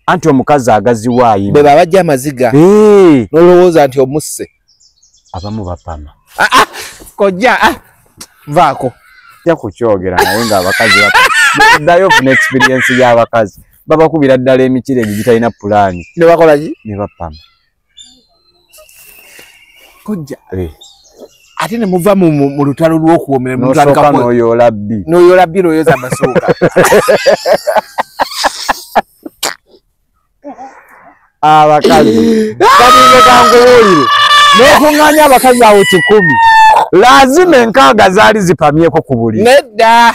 anti omukazi agaziwaayi bwe babajja amaziga nolowooza nti omusse abamu bapama kojja vaako ja kukyogera naye ng'abakazi ddayo ofuna experience y'abakazi babakubira ddala emikiro egyo gitalina pulaani ne bakolaki ne bapama kojja ate ne muva mu lutalo lw'okuwomera nosooka n'oyoola bbi n'oyooza amasooka abakazi katinze kankubuulire n'okuŋŋaanya abakazi awo 100 lazima enkaaga zaali zipamyeko ku buli nedda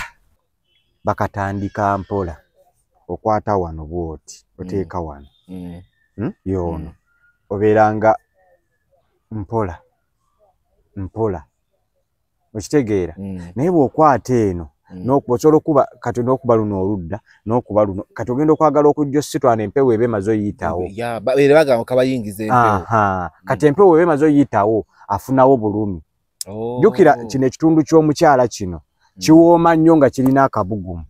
bakatandika mpola okwata wano bwoti oteeka wano yoono obeeranga mpola okitegeera naye bw'okwata eno osobola okuba kati n'okuba luno oludda n'okuba luno kati ogenda okwagala okujja ositwana empewo eba emaze oyiyitawo kati empewo eba emaze oyiyitawo afunawo bulumi jjukira kino ekitundu ky'omukyala kino kiwooma nnyo nga kirina akabugumu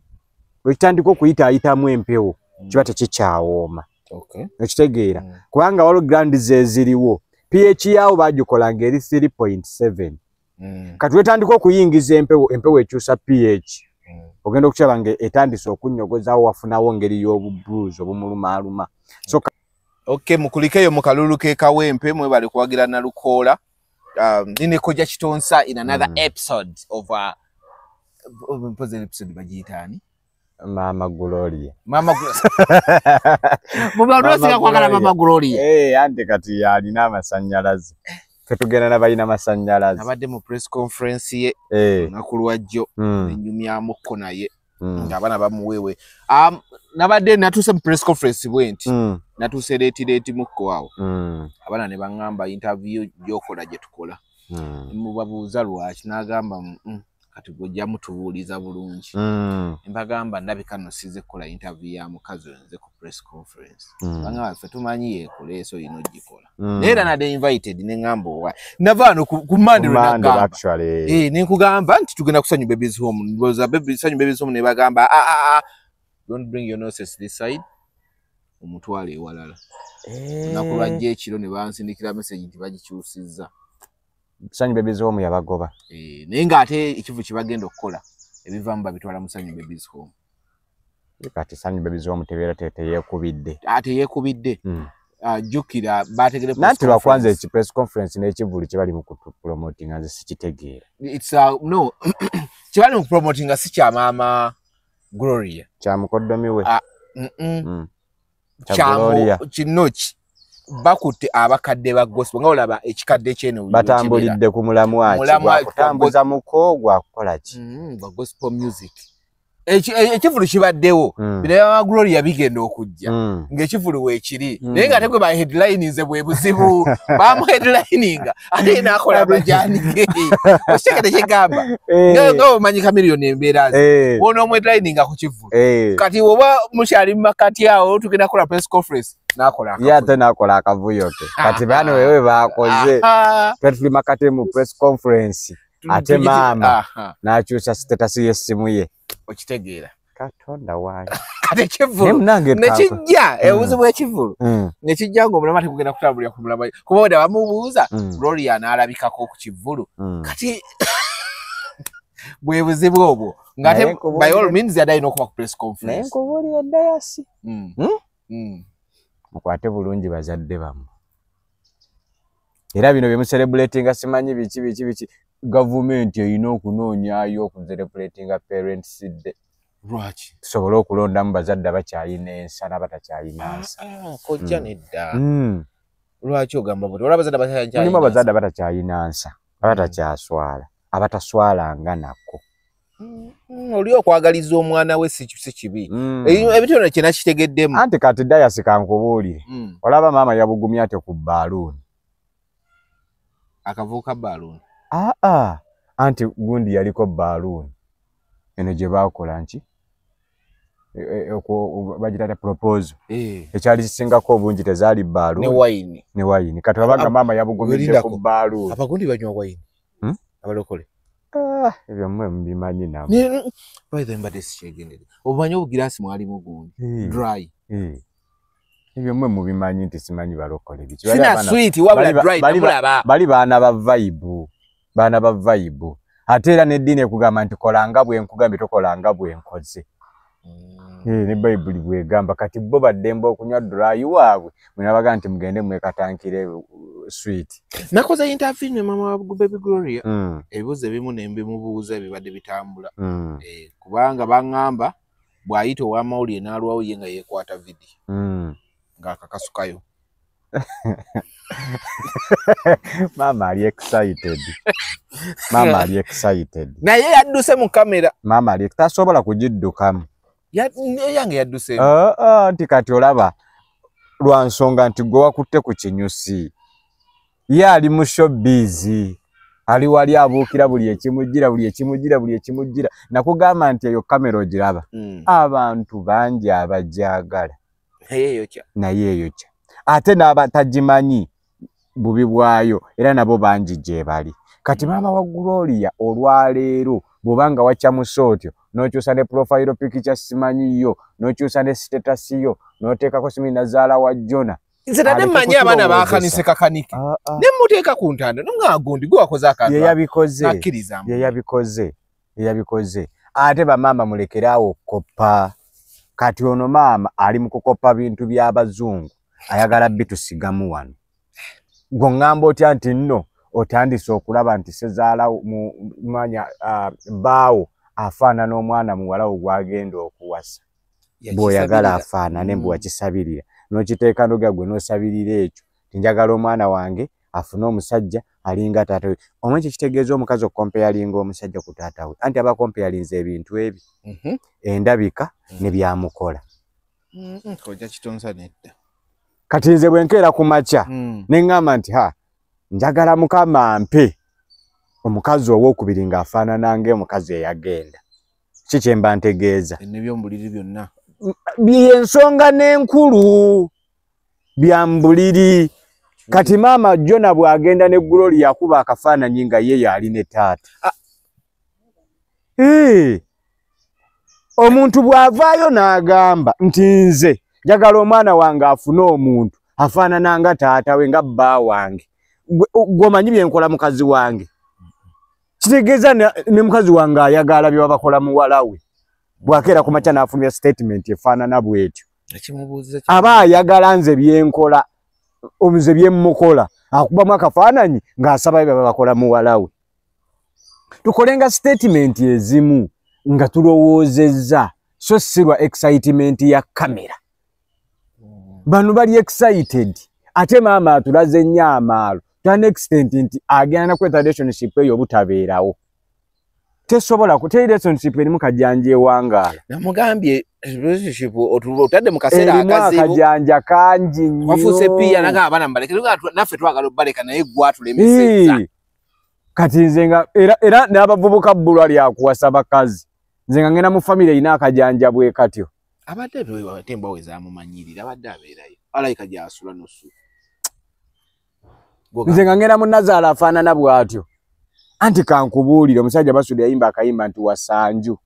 bwekitandika okuyitaayitamu empewo kiba tekikyawooma okitegeera kubanga waliwo grandi zeziriwo pH yaawo bagikolanga eri 3.7 kati wetandika okuyingiza empewo ekyusa pH ogenda okukiraba nga etandise okunnyogozawo wafunawo ngeri y'obubuluzi obumulumaaluma mukulikeyo mu kalulu k'ekawempe mwebale kuwagira Nalukoola nine kojja Kitonsa in another episode of episode bagiyitaani Mama Gloria mubalosika kwagala Mama Gloria ante kati yalina amasannyalaze tugenda nabalina amasannyalaze abadde mu press conference ye olunaku lwajjo enyumyamukko naye ng'abaana bamuweewe nabadde natuuse mu press conference bwenti natuuse leeti mukko awo abaana ne baŋŋamba interview gy'okola gye tukola mubabuuza lwaki n'agamba kati gojja mutubuuliza bulungi mbagamba ndabika nno size kukola interview ya mukazi nze ku press conference bangamba ffe tumanyi yeekola eso yino ogikola era nade invited ne ŋŋamba owa nava ano ku Monday nagamba nenkugamba nti tugenda kusanyu babies home mboza sanyu babies home ne bagamba don't bring your noses this side omutwale ewalala olunaku lwajja ekiro ne bansindikira message nti bagikyusizza Sanyu Babies Home yabagoba naye ng'ate ekivu kibagenda okukola ebivaamu babitwala mu Sanyu Babies Home kati Sanyu Babies Home tebeera teyeekubidde teyeekubidde jjukira baategere nanti lwakwanza press conference n'ekivulu kye bali mu kupromotinga nze sikitegeera no kye bali mu kupromotinga si kya Maama Gloria kya mukoddomi we kinoki bakutte abakadde ba gospel nga olaba ekikadde kyeno batambulidde ku mulamu waki kutambuza muko gwa kukola ki ba gospel music ekivulu kibaddewo bira Gloria bigenda okujja ng'ekivulu weekiri naye nga tegwe ba headlininze bwe buzibu bamu headlininga ate naakola amajaanike okitegedde kyegamba nga omanyi kamiliyoni embeera ze wona omu headlininga ku kivulu kati oba mukyali mu makati awo tugenda kukola press conference ate nakola akavuyo ke kati bano wewe bakoze tuli makate mu press conference ate maama n'akyusa status y'essimu ye okitegeera Katonda waayo kati ekivulu nekijja ebuzibu ekivulu nekijja ng'omulama tekugenda kutambulira ku mulama kuba weda bamubuuza Gloria n'alabikako ku kivulu kati bwe buzibu obwo ng'ate by all means yadde alina okuba ku press conference naye nkubuulira eddayasi mukwate bulungi bazadde bammwe era bino bye mucelebratinga simanyi biki gavumenti erina okunoonyayo okucelebratinga parents day lwaki tusobole okulondamu bazadde abakyayina ensa n'abatakyayina nsa kojja nedda lwaki ogamba bwoti olaba bazadde abatakyayina nsa abatakyaswala abataswalanga nako oli okwagaliza omwana we si kibi ebitono kye nakitegeddemu anti kati dayasi kankubuulire olaba maama yabugumya ate ku baaluuni akavuuka baaluuni anti gundi yaliko baaluuni eno gye baakola nki bagitata proposal ekyali kisingako obungi tezaali baaluuni ne wayini kati olabanga maama yabugumidde ku baaluuni abagundi banywa wayini abalokole ebyo mmwe mubimanyi namwe mbadde sikyegendere obumanyi obugiraasi mwalimu gundi dry Ebyo mwe mubimanyi nti simanyi balokole biki. Sina sweet wabula dry tabulaba. Bali baana ba vibe. Baana ba vibe. Ate era n'eddiini ekugamba nti kolanga bwe nkugambye tokolanga bwe nkoze. Ne Bible bwegamba kati bo baddemba okunywa dry waabwe mwenabaga nti mugende mwekatankire sweet. Nakoze interview ne mama wa Baby Gloria. Ebibuzo ebimu nembe mubuuza ebibadde bitambula. Kubanga bangamba bwayito wa mawulire n'alwawo ye nga yeekwata video. Ng'akakasukayo. Mama ali excited. Mama ali excited. Naye yadduse mu kamera. Mama ali tasobola kugiddukamu. Yange yadduse. Nti kati olaba lwa nsonga nti gwe wakutte ku kinyusi. Ye ali mu showbiz. Ali wali abuukira buli ekimujjira. Nakugamba nti eyo kamera ogiraba. Abantu bangi abajagala. Naye eyo kya. Ate n'abatagimanyi bubi bwayo era nabo bangi gye bali. Kati mama wa Gloria olwaleero bw'obanga wakyamusa otyo n'okyusa ne profile picture simanyi yo n'okyusa ne status yo n'oteekako simi nazaala wa Jona. Nze nade mmanyi abaana baakanise kakanike. Ne mmuteeka ku ntanda n'omwagundi gwe wakoze akantu. Ye yabikoze. Ate bamama mulekeraawo okoppa. Kati ono mama ali mu kukoppa bintu by'abazungu. Ayagala bitusigamu wano. Gongamba otya nti nno otandise okulaba nti sezaala mu mwanya baawo afaana n'omwana muwala ogwagenda okuwasa. Bw'oyagala afaana ne mbwa kisabirira. N'okiteeka n'ogagwe n'osabirira ekyo. Tinjagala omwana wange afune omusajja alinga taata we. Omwe kitegeeza omukazi okompeyalinga omusajja ku taata we. Anti aba kompeyalinze ebintu ebi. Endabika ne byamukola. Koja kitonsa nedda. Kati nze bwe nkeera ku makya ne ngamba nti njagala mukama mpe omukazi ow'okubiri ng'afaanana ng'omukazi eyagenda. Ki kye mba ntegeeza? N'ebyomubuliri byonna. By'ensonga n'enkulu byambuliri. Kati maama Jona bw'agenda ne Gloria yakuba akafaananyi nga ye yali ne taata. Omuntu bw'avaayo n'agamba nti nze njagala omwana wange afune omuntu afaanana nga taata we nga bba wange. Gwomanyi byenkola mukazi wange. Kitegeeza ne mukazi wange ayagala bye babakola muwala we. Bwakeera ku makya n'afulumya statement efaanana bw'etyo. Aba ayagala nze byenkola omuze byemmukola akubamu akafaananyi ng'asaba bye babakola muwala we. Tukolenga statement ezimu nga tulowoozezza so si lwa excitement ya kamera. Bano bali excited. Ate maama atulaze nnyo amaalo. Twana extent nti agenda kweta relationship eyo butabeerawo. Tesobola kutera relationship erimu kajanja ewangaala. Namugambye relationship otudde mu kaseera akazibu. Kajanja kangi nnyo. Wafuse pia naga abaana mbaleke naffe twagala obaleka naye gwatulemesezza. Kati nze nga era n'abavubuka bbulwa lyakuwasa bakazi. Nze nga ngenda mu family ina akajanja bwe katyo. Abadde temba weza amumanyirira abadde abeerayo. Alayika gyasula nosu. Nze nga ngenda mu Nazaala afaanana bw'atyo. Anti kankubuulire omusajja basudde yayimba akayimba nti wasanju.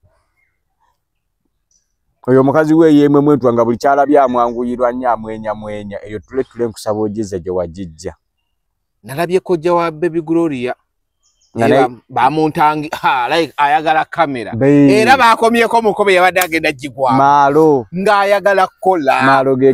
Oyo omukazi we yemwe mwetu nga buli kyala byamwanguyirwa nnyo amwenya. Eyo tule nkusaba ogize gye wagijja. Nalabye kojja wa Baby Gloria. Bamuntangi like ayagala kamera. Era bakomyeko mukobe yabadde agenda jigwa. Maalo. Ng'ayagala kola. Maalo ge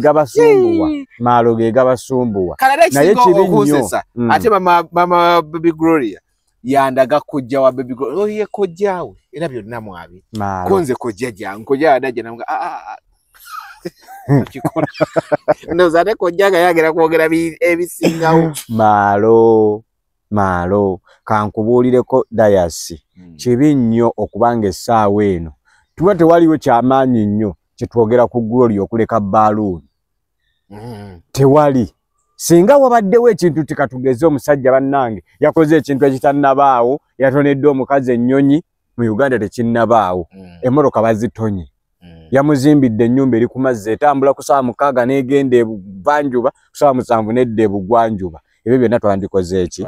gabasumbuwa. Naye kibinnyo. Ate mama Baby Gloria. Yandaga kojja wa Baby Gloria. Oye kojjawe. Era byonna mwabi. Konze kojja jangu. Kojja adaje namuga kikola. Ndozane kojja yagera kwogera ebisingawo. Maalo kankubuulireko Dayasi. Kibi nnyo okubanga essaawa eno tuba tewaliwo kyamaanyi nnyo kye twogera ku Gloria okuleka baaluuni. Tewali. Singa wabaddewo ekintu tikatugeze omusajja bannange yakoze ekintu ekitannabaawo yatonedde omukazi ennyonyi mu Uganda tekinnabaawo. Emmoroka bazitonye. Yamuzimbidde ennyumba eri ku mazzi etambula ku ssaawa 6 n'egenda ebuvanjuba ku ssaawa 7 n'edda ebugwanjuba. Ebyo byonna twandikoze eki?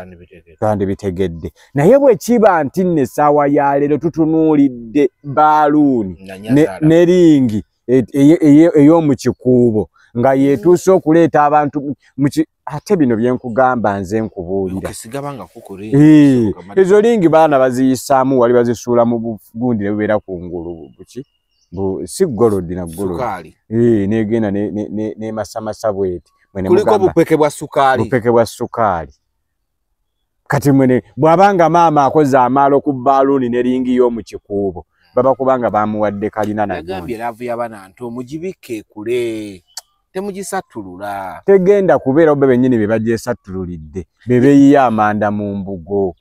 Twandibitegedde. Naye bwe kiba nti nno essaawa ya leero tutunuulidde baaluuni ne ringi ey'omu kikuubo nga yetuuse okuleeta abantu ate bino byenkugamba nze nkubuulira ezo lingi baana baziyisaamu wali bazisuula mu bugundi ne bubeera ku ngulu buki si golodi na golodi negenda ne masamasa bweti kuliko bupeke bwa sukaali kati mwene bwabanga maama akoze amaalo ku baluni ne lingi yo mu kikuubo baba kubanga bamuwadde kalina na yagambye laavu y'abaana nto mugibike kule temugisatulula tegenda kubeera obe bennyini be bagyesattululidde bebeeyiya amanda mu mbugo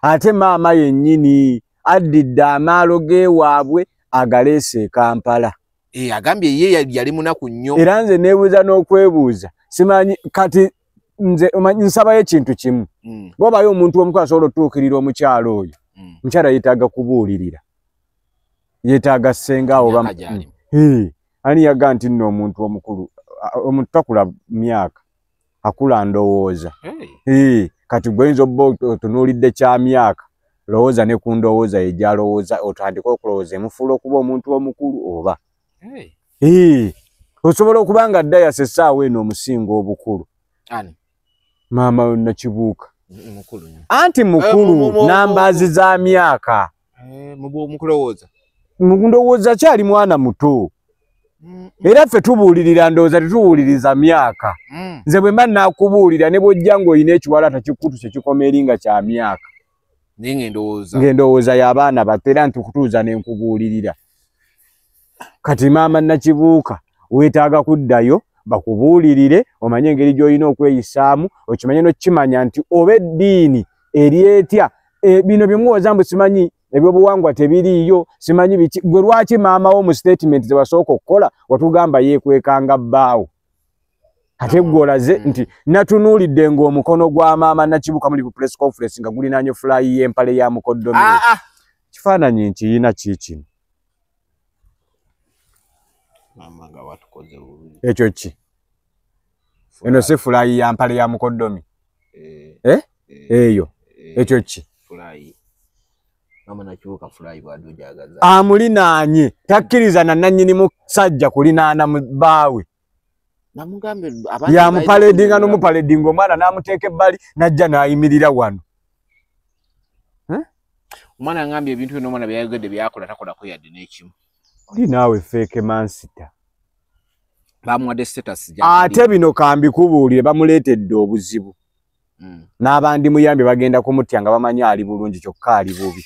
ate maama yennyini addidde amaalo geewaabwe agaleese e Kampala agambye ye yali munaku nnyo era nze neebuuza n'okwebuuza simanyi kati nze nsabayo ekintu kimu bw'obayo omuntu omukulu asobola otuukirira omukyalo oyo mukyala yeetaaga kubuulirira yeetaaga ssenga oba ani yaga nti nno omuntu omukulu omuntu takula myaka akula ndowooza kati gwenza obba otunuulidde kya myaka lowooza ne ku ndowooza egyalowooza otandika okulowooza emufuula okuba omuntu omukulu oba osobola okuba nga dayasa essaawa eno omusinga obukulu maama we Nakibuuka anti mukulu nambaazi za myaka ndowooza kyali mwana muto era ffe tubuulirira ndowooza tetubuuliriza myaka nze bwe mba naakubuulira ne bw'ojja ng'olina ekiwalaata kikutuse kikoma eringa kya myaka ng'endowooza y'abaana bato era ntikutuuza ne nkubuulirira kati maama Nakibuuka weetaaga kuddayo bakubuulirire omanye engeri gy'olina okweyisaamu okimanye n'okimanya nti oba eddiini eryetya bino byemuwoza mbu simanyi ebyobuwangwa tebiriiyo simanyi biki gwe lwaki maama wo mu statement ze wasooka okukola watugamba yeekwekanga bbaawo ate gw'olaze nti natunuulidde ng'omukono gwa maama Nakibuuka muli ku press conference nga gulinaanye fulayi y'empale ya mukoddomi kifaananyi nkiyina kiikino ekyo ki eno si fulayi ya mpale ya mukoddomi eyo ekyo ki amulinaanye takkiriza na nannyini musajja kulinaana mu bbaawe yamupaledinga n'omupaledinga omwana n'amuteeka ebbali n'ajja n'ayimirira wano omwana angambye ebintu bino omwana byayogedde byakola takolako yadde n'ekimu oli naawe feeke mansita bamuwadde status ate bino kambikubuulire bamuleetedde obuzibu n'abandi muyambye bagenda kumutya nga bamanyi ali bulungi kyokka ali bubi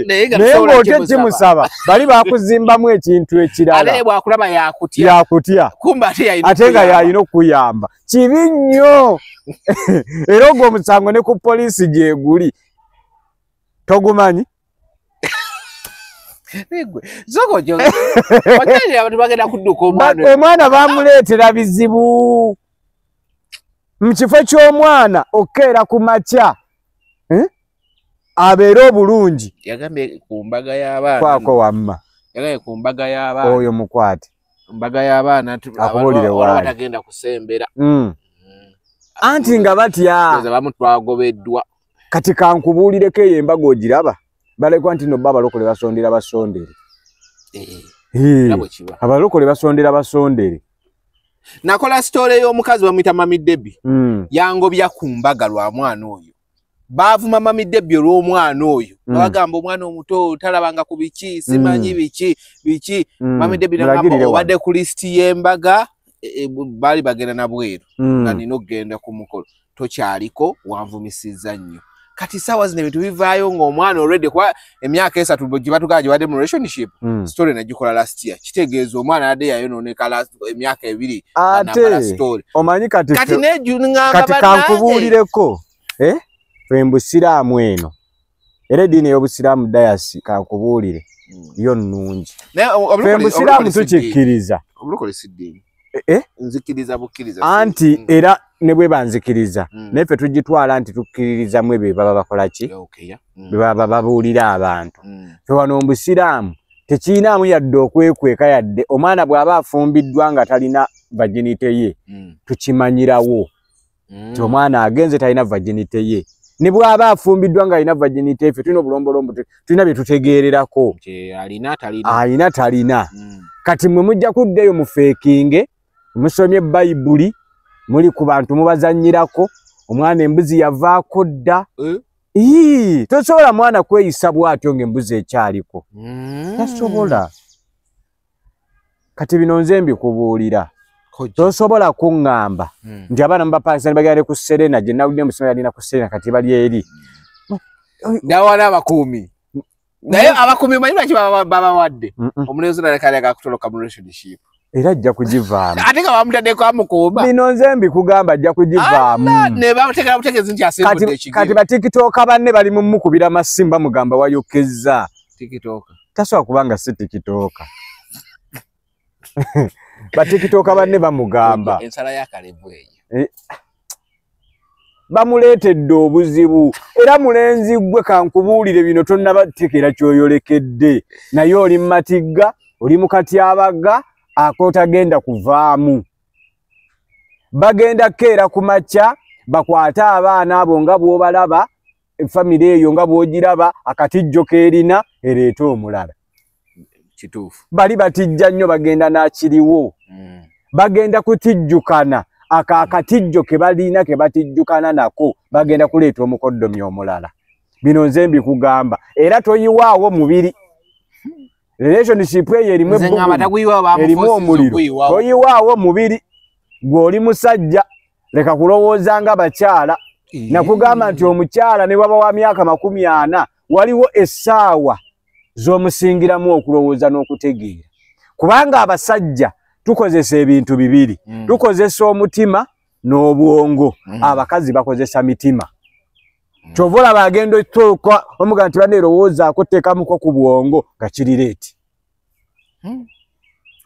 naye ng'otya kimusaba bali bakuzimbamu ekintu ekirala yakutya ate nga yalina okuyamba kibi nnyo era ogwo omusango ne ku poliisi gyeguli togumanyi omwana bamuleetera bizibu mu kifo ky'omwana okkeera ku makya abeere obulungi yagambye ku mbaga y'abaana kwako wamma yagambye ku mbaga y'abaana oyo mukwate mbaga y'abaana akubuulire waali batagenda kusembera anti nga batya bamu twagobeddwa kati kankubuulireko eyo embaga ogiraba balekwa nti no bba abalokole basondera basondere abalokole basondera basondere nakola story y'omukazi bamuyita Mami Debbie yangobya ku mbaga lwa mwana oyo baavuma Mami Debbie olw'omwana oyo bagamba omwana omuto talabanga ku biki simanyi biki Mami Debbie n'agamba obadde ku listi y'embaga bali bagenda na bweru nga nina okgenda ku mukolo tokyaliko wanvumisizza nnyo kati sawa zino bintu bivaayo ng'omwana already kwa emyaka 3 gye batugamba gye badde mu relationship story nagikola last year kitegeeza omwana adde yayonooneka last emyaka 2 anambala story omanyi kati nejungamba kati kankubuulireko ffe mbusiraamu eno era eddiini ey'obusiraamu dayasi kankubuulire yo nnungi ffe mbusiraamu tukikkiriza obulokole si ddiini nzikiriza bukkiriza anti era ne bwe banzikiriza naye ffe tugitwala nti tukkiririzamu ebyo baba bakola ki bwe baba babuulira abantu ffe wano mu busiraamu tekiinaamu yadde okwekweka yadde omwana bw'aba afumbiddwa nga talina vaginite ye tukimanyirawo ti omwana agenze talina vaginite ye ne bwaba afumbiddwa nga alina virginity efe tulina obulombolombo tulina bye tutegeererako alina talina kati mwe mujja kuddeyo mu faking musomye Bayibuli muli ku bantu mubazannyirako omwana embuzi yavaako dda tosobola mwana kweyisa bw'atyo ng'embuzi ekyaliko tasobola kati bino nze mbikubuulira tosobola kuŋŋamba nti abaana mu Bapakistan bagende ku Serena gye nawulidde mu Serena yalina ku Serena kati bali eri dawana abakuumi naye abakuumi manyi lwaki babawadde omulenzi nalekaleeka kutoloka mu relationship era ajja kugivaamu ate nga bamutaddeko amukuuma bino nze mbikugamba ajja kugivaamu ne bamuteekera butegeezi nti asimbudde ekigere kati batikitooka banne bali mu mukubira amasimu bamugamba wayokezza tasobola kubanga si tikitooka batikitooka banne bamugamba ensala yakalevu eyo bamuleetedde obuzibu era mulenzi gwe kankubuulire bino tonnabateekera kyoyolekedde naye oli mumatigga oli mu katyabaga akotagenda kuvaamu bagenda keera ku makya bakwate abaana abo nga bw'obalaba efamire eyo nga bw'ogiraba akatijjo keerina ereete omulala kituufu bali batijja nnyo bagenda n'akiriwo bagenda kutijjukana akatijjo ke balina ke batijjukana nako bagenda kuleeta omukoddomi omulala bino nze mbikugamba era toyiwaawo mubiri relationship eyo erimu omuliro toyiwaawo mubiri gw'oli musajja leka kulowooza nga bakyala nakugamba nti omukyala ne bwaba wa myaka 40 waliwo essaawa z'omusingiramu okulowooza n'okutegeera kubanga abasajja tukozesa ebintu bibiri tukozesa omutima n'obwongo abakazi bakozesa mitima kyova olaba agenda otuuka omuga nti baneerowoozaako teekamuko ku bwongo nga kirireeti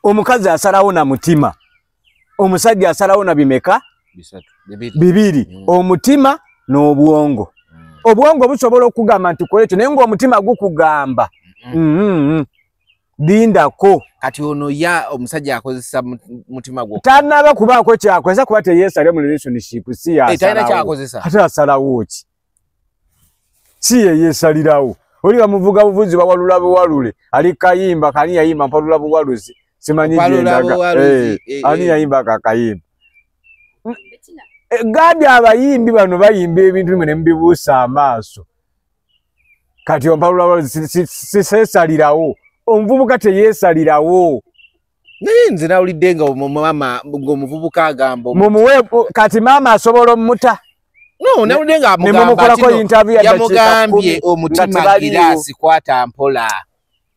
omukazi asalawo na mutima omusajja asalawo na bimeka bibiri omutima n'obwongo obwongo busobola okugamba nti kola ekyo naye ng'omutima gukugamba dindako kati ono ya omusajja akozesa mutima gwo tanaba kubaako kyakozesa kuba teyeesale mu relationship si yasalawo ate asalawo ki si yeyeesalirawo oli bamuvuga buvuzi bawalula buwalule ali kayimba kani yayimba mpalula buwaluzi simanyi gyendaga ani yayimba kakayimba gadi abayimbi bano bayimba ebintu bimwe ne mubibuusa amaaso kati ompalula buwaluzi siseesalirawo omuvubuka teyeesalirawo naye nze nawulidde nga mama ng'omuvubuka agamba mumuwe kati maama asobola omuta no nawulidde nga yamugambye omutima giraasi kwata mpola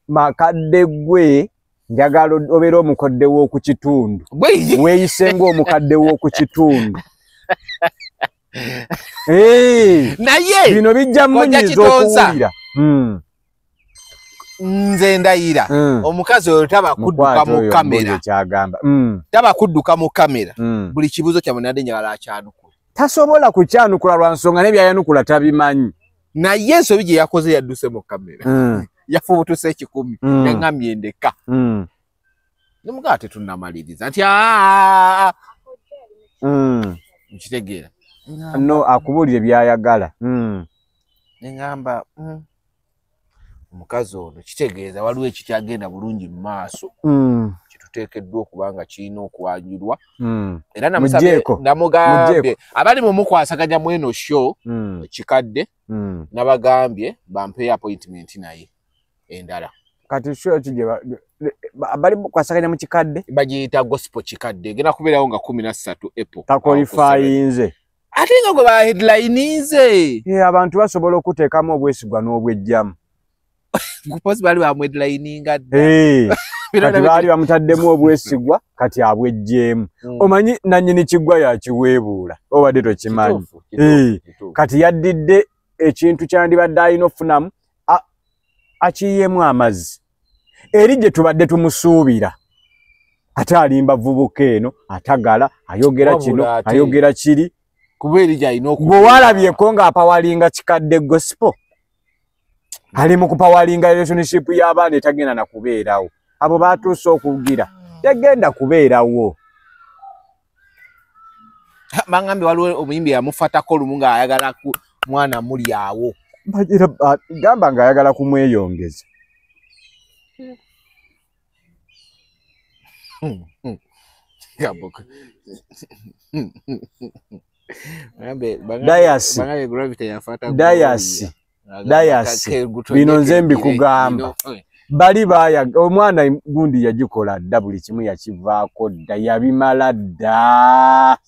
makadde gwe njagala obeera omukadde w'oku kitundu weeyise ng'omukadde w'oku kitundu naye bino bijja munyiza okuwulira nze ndayira omukazi oyo taba kudduka mu kamera taba kudduka mu kamera buli kibuuzo kyamwe nadde njagala akyanukula tasobola kukyanukula lwa nsonga n'ebyayanukula tabimanyi naye ensobi gye yakoze yadduse mu kamera yafubutuse 10 neŋŋambye ndeka nemugaa tetunnamaliriza nti nkitegeera no akubuulire byayagala neŋŋamba omukazi ono kitegeeza waliwo ekikyagenda bulungi mu maaso kituteekeddwa okubanga kirina okuwanjulwa era namugambye abali mu mukwasaganya mu eno show kikadde nabagambye bampeyo appointment naye endala kati show kije abali mukwasaganya mu kikadde bagiyita gospel kikadde genda kubeerawo nga 13 April takolifayinze ate nga gwe ba headline nze abantu basobola okuteekamu obwesigwa n'obwejjamu gupozi bali bamwedlininga kati baali bamutaddemu obwesigwa kati abwejjeemu omanyi nannyini kiggwa yakiweebuula obadde tokimanyi kati yaddidde ekintu kyandibadde alina okufunamu akiyiyeemu amazzi eri gye tubadde tumusuubira ate alimba vubuka eno atagala ayogera kino ayogera kiri kuba eri gyalina gwe walabyeko ng'apawalinga kikadde gospel ali mu kupawalinga relationship y'abaana etagenda na kubeerawo abo batuuse okugira tegenda kubeerawo bangambye waliwo omuyimbi yamufatako lumu ng'ayagala mwana muli awo bagira gamba nga ayagala kumweyongeza dayasi bino nze mbikugamba bali bayaga omwana gundi yagikola dda buli kimu yakivaako dda yabimala dda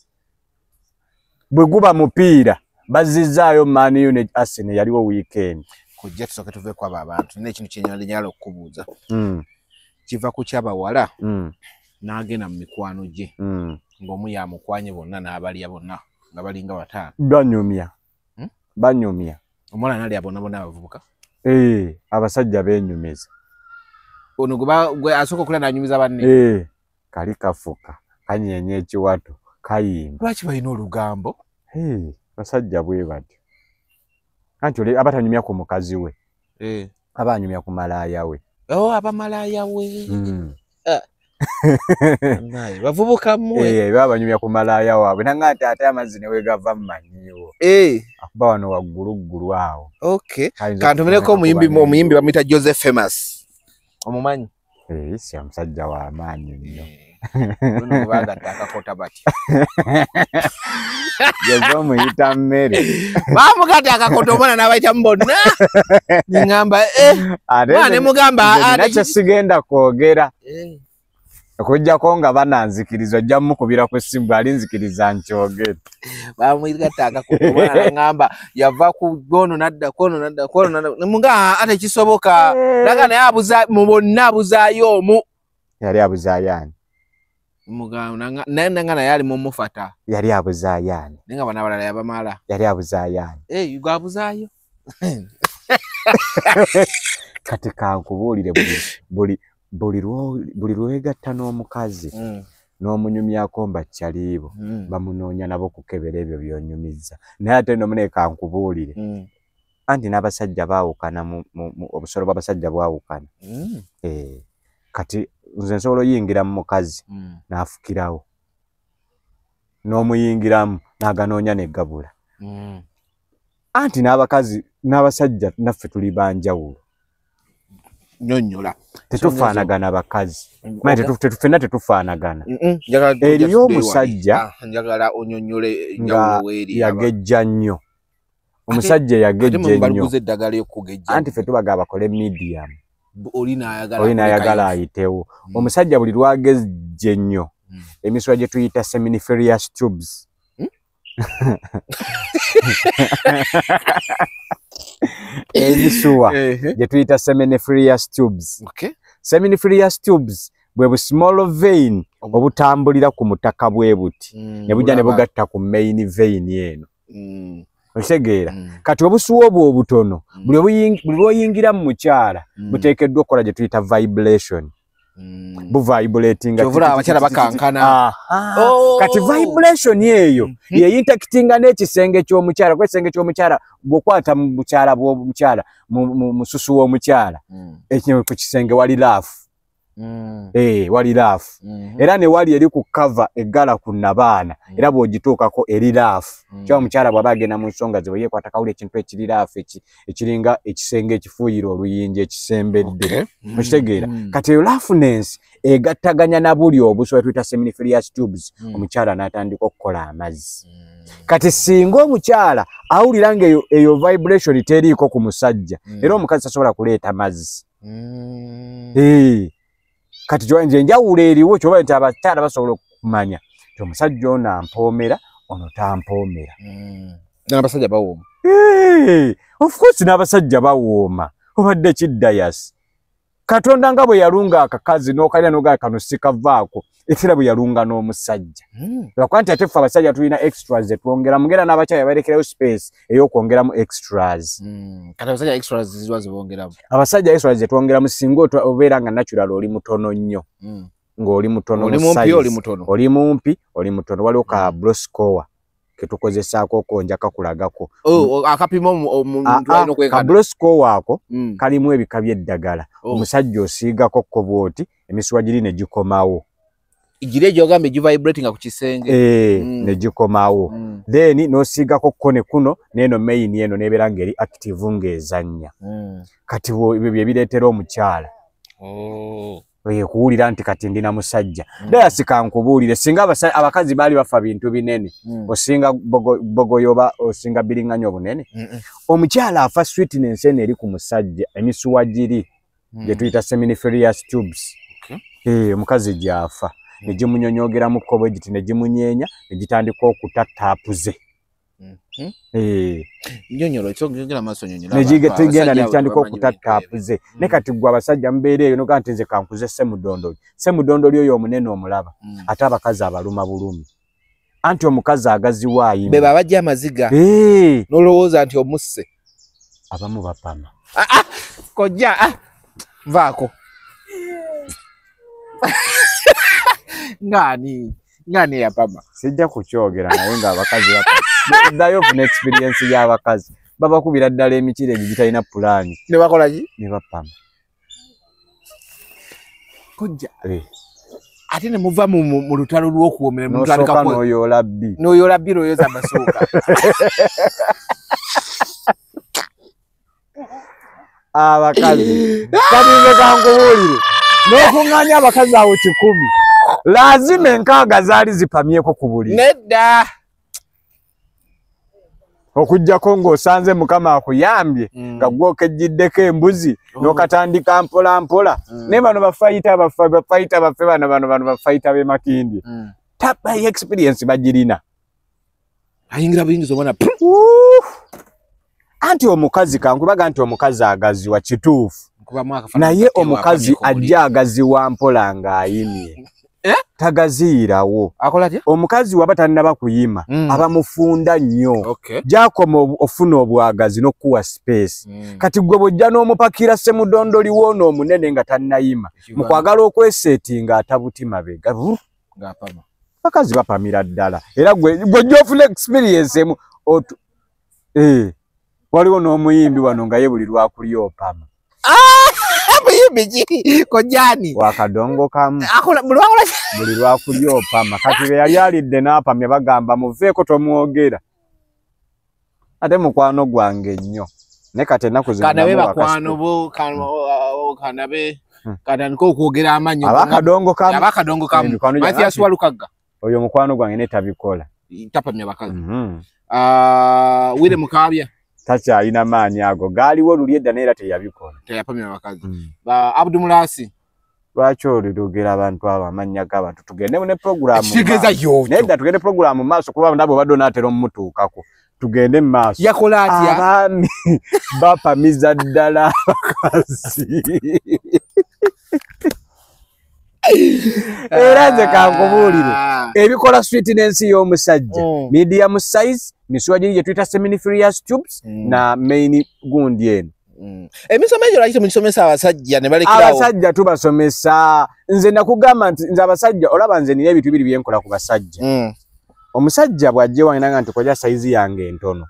bwe guba mupiira bazizaayo Man U ne Arsenal yaliwo weekend kujja tusooke tuve ku abo abantu nina ekintu kyenyala okukubuuza kiva ku kyabawala n'agenda mu mikwano gye ng'omu yamukwanye bonna n'abalya bonna nga balinga bataano banyumya omwana nalya bonna bonna abavubuka abasajja beenyumiza ono gwe asooka okulya n'anyumiza banne kali kafuka kanyeenya ekiwato kayimba lwaki balina olugambo basajja bwe batyo anti oli abatanyumya ku mukazi we abanyumya ku malaaya we abamalaaya we bavubuka mmwe babanyumya ku malaaya waabwe nanga ate ate amazzi ne wegava mmanyiwo akuba wano wagguluggulu awo kantumireko omuyimbi bamuyita Joseph Famous omumanyi si omusajja w'amaanyi nnyo bagatta akakota bati yezo muyita mmere bamugatta akakota omwana n'abayitamu bonna niŋŋamba mwana mugamba nakyo sigenda kwogera okujjako nga bananzikiriza ojja mukubira ku essimu alinzikiriza nkyogere bamugatta akakota omwana ŋŋamba yava ku gono nadda kono nemuga ate kisoboka naga naye mu bonna abuzaayo omu yali abuzaayaani naye naye ali mumufata yali abuzaayaani naye nga bana abalala yabamala yali abuzaayaani gwe abuzaayo kati kankubuulire buli lwegatta n'omukazi n'omunyumyako mbakyaliibo bamunoonya nabo kukebera ebyo byonyumizza naye ate nomune kankubuulire anti n'abasajja baawukana obusolo bw'abasajja bwawukana kati nze nsobola oyingira mu mukazi n'afukirawo n'omuyingiramu n'aganoonya n'eggabula anti n'abakazi n'abasajja naffe tuli banjawulo nyonnyola tetufaanagana bakazi ffenna tetufaanagana eriyo omusajja njagala onyonyole nga yagejja nnyo omusajja yagejja nnyo anti ffe tubaga bakole medium oli n'ayagala ayitewo omusajja buli lwagejja ennyo emiswa gye tuyita seminiferous tubes ebisuwa gye tuyita seminiferous tubes seminiferous tubes bwe bu small vein obutambulira ku mutaka bwe buti ne bujja ne bugatta ku main vein eno otegeera kati obusuwa obwo obutono buli lwoyingira mu mukyala buteekeddwa okukola gye tuyita vibration buvibratinga abakyala bakankana kati vibration eyo yeyintakitinga n'ekisenge ky'omukyala kuba ekisenge ky'omukyala bw'okwata mu bukyala bw'omukyala mu susu w'omukyala ekyo ku kisenge wali laafu wali laafu era ne wali eri ku kava eggala ku nabaana era bw'ogituukako eri laafu kyaba omukyala bw'aba agenda mu nsonga ze bwe yeekwata kawula ekintu ekiri laafu ekiringa ekisenge ekifuuyira oluyinja ekisembedde okitegeera kati eyo laafunensi egattaganya na buli obuso bwe tuyita seminiferous tubes omukyala n'atandika okukola amazzi kati singa omukyala awulira nga eyo vibration teriiko ku musajja era omukazi tasobola kuleeta mazzi kati nze njawulo eriwo kyoba nti abakyala basobola okumanya ti omusajja ono ampoomera ono tampoomera n'abasajja bawooma of course n'abasajja bawooma obadde kiddayasi Katonda nga bwe yalunga akakazi n'okalya n'ogaa kano sikavaako etera bwe yalunga n'omusajja lwakwanti ate ffe abasajja tulina extras zetwongera mugera n'abakyala yabalekerayo space ey'okwongeramu extras kati abasajja extras ziba zibongeramu abasajja extras zetwongeramu singa obeera nga natural oli mutono nnyo ng'oli mutono oli mumpi oli mutono waliwo ka broscoa ketukozesaako konja kakulagako akapima omuntu alina okwekana kabroscoa ako kalimu ebika by'eddagala omusajja osiigako koboti emisuwa giri ne gikomawo ijire jogambe ju vibrating ku kisenge ne gikomawo then no siga ko kone kuno neno main yeno neberanga eri active ngezanya kati wo bye biretera omukyala oye kuwulira nti kati ndina musajja daya sikankubuulire singa abakazi bali bafa bintu binene osinga bogoyoba osinga biringanya obunene omukyala afa sweetness ene eri ku musajja emisuwa giri je tuyita seminiferous tubes omukazi gyafa negimunyonyogera mu kkobo giti negimunyenya negitandika okutattapuze nyonyolo kyongera maso nyonyolo negigenda negitandika okutattapuze ne kati gwa abasajja mbeere eyo noga nti nze kankuze semudondoli oyo omunene omulaba ate abakazi abaluma bulumi anti omukazi agaziwaayi beba bajja amaziga nolowooza nti omusse abamu bapama kojja vaako ngani yapama sijja kukyogera naye nga abakazi bapama dayo funa experience y'abakazi babakubira ddala emikire gitalina pulaani ne bakola ki ne bapama kojja ate ne muva mu lutalo lw'okuwomera mu lutalo kako n'oyoola bbi lwoyoza amasooka abakazi katinze kankubuulire n'okuŋŋaanya abakazi awo 100 lazima enkaaga zaali zipamyeko ku buli nedda okujjako ng'osanze mukama akuyambye nga gw'okejjiddeko embuzi n'okatandika mpola mpola ne bano bafayita baffe bano bafayita b'e Makindye tapa experience bagirina ayingira buyingiza obona anti omukazi kankubaga nti omukazi agaziwa kituufu naye omukazi ajja agaziwa mpola ng'ayimye tagaziirawo omukazi waba talina kuyima abamufunda nnyo gyakoma ofuna obwagazi n'okuwa space kati gwe bw'ojja n'omupakira semudondoli woono omunene nga tannayima mu kwagala okweseetinga atabuti mabega bakazi bapamira ddala era gw'ojja ofuna experience emu waliwo n'omuyimbi wano nga ye buli lwakuli opama kojani wakadongo kamu buli lwakuli opama kati be yali alidde n'apamya bagamba muveeko tomwogera ate mukwano gwange nnyo ne kati ennaku zino kanabe bakwano bo kanabe katandika okwogera amanyo abakadongo kamu Mathias Walukaga oyo mukwano gwange ne tabikola tapamya bakazi wire mukabya takyalina maanyi ago gaaliwo luli edda neera teyabikola teyapamya abakazi Abdul Mulasi lwaki olirugera abantu abo amannya g'abantu tugende ne programu nedda tugende programu maaso kuba nabo badonatera omutuukako tugende mu maaso yakola atya abaami bapamiza ddala abakazi era nze kankubuulire ebikola sweetness y'omusajja medium size misuwa giri gye tuyita seminiferous tubes na main gundi eno emisomo egyo lwaki temugisomesa abasajja ne balekerawo abasajja tubasomesa nze nakugamba nti nze abasajja olaba nze nina ebintu biri byenkola ku basajja omusajja bw'ajja wange nti koja size yange entono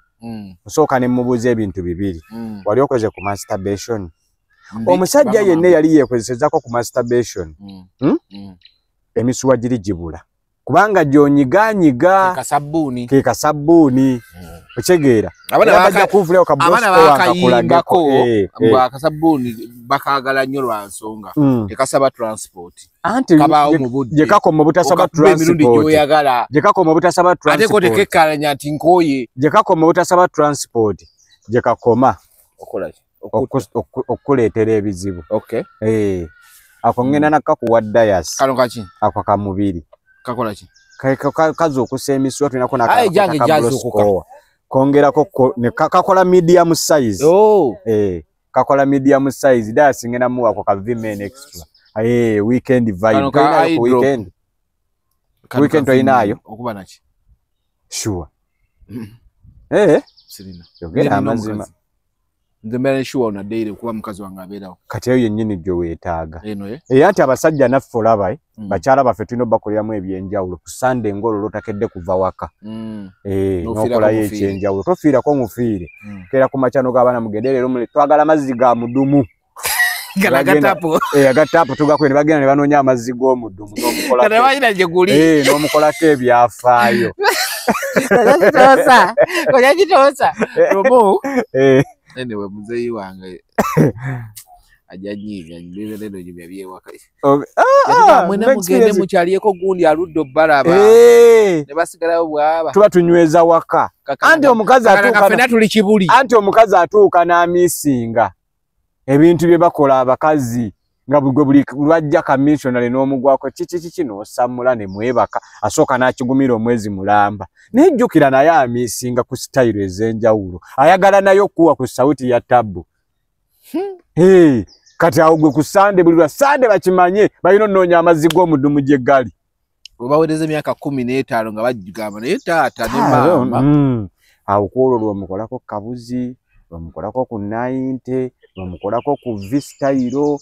nsooka ne mubuuza ebintu bibiri wali okoze ku masturbation omusajja yenna yali yeekozesezako ku masturbation emisuwa giri gibula kubanga gyonyiganyiga ke kasabbuuni okitegeera abaana bakayimbako akasabbuuni bakaagala nnyo lwa nsonga tekasaba transport kabaawo mu budde gye kakoma obutasaba transport ate ko tekekkalanya nti nkooye gye kakoma obutasaba transport gye kakoma okuleetera ebizibu ako ngenda nakakuwa dayas kano kaki ako kamubiri kakola ki kazi okusa emisuwa tulinako nakakabloskowa kongerako kakola medium size kakola medium size dayas ngenda muwako ka vimen extra weekend vibe weekend oyinaayo okuba naki sure sirina yogera amazima nze mbere sure ona daily kuba mukazi wange abeerawo kati eyo yennyini gye weetaaga anti abasajja naffe olaba bakyala baffe tulina obbakoleramu ebyenjawulo ku Sunday ng'olwo lotakedde kuva waka n'okolayo ekyenjawulo tofiirako mufiire keera ku makyano g'abaana mugende leero twagala mazzi ga mudumu Galagatapo. Agatapo tugakwene bagenda ne banoonya amazzi g'omuddumu n'omukola. Kale bayina gye guli. N'omukolako ebyafaayo. Kojagitosa. Robo. Anyway, muzeyi wange. Ajanyiga ndibelero gye byewaka. Mwena mugende mukyaliyeko gundi aluddo balaba. Ne basigalayo bwaba. Tuba tunyweza waka. Anti omukazi atuuka na tuli kibuli. Anti omukazi atuuka n'amisinga. Ebintu bye bakola abakazi nga buli lwajja commissioner n'omugwako kiki n'osamula ne mwebaka asooka n'akigumira omwezi mulamba. Nejjukira naye amisinga ku style ez'enjawulo. Ayagala nayo kuwa ku sauti ya tabu. Kati awo gwe ku Sande buli lwa Sande bakimanye balina onnoonya amazzi g'omuddumu gye gali. Bawedeze emyaka 15 nga bajjigamba naye taata ne mama. Awo kwolwo lwomukolako kabuzi, lwomukolako ku 90, lwomukolako ku V-style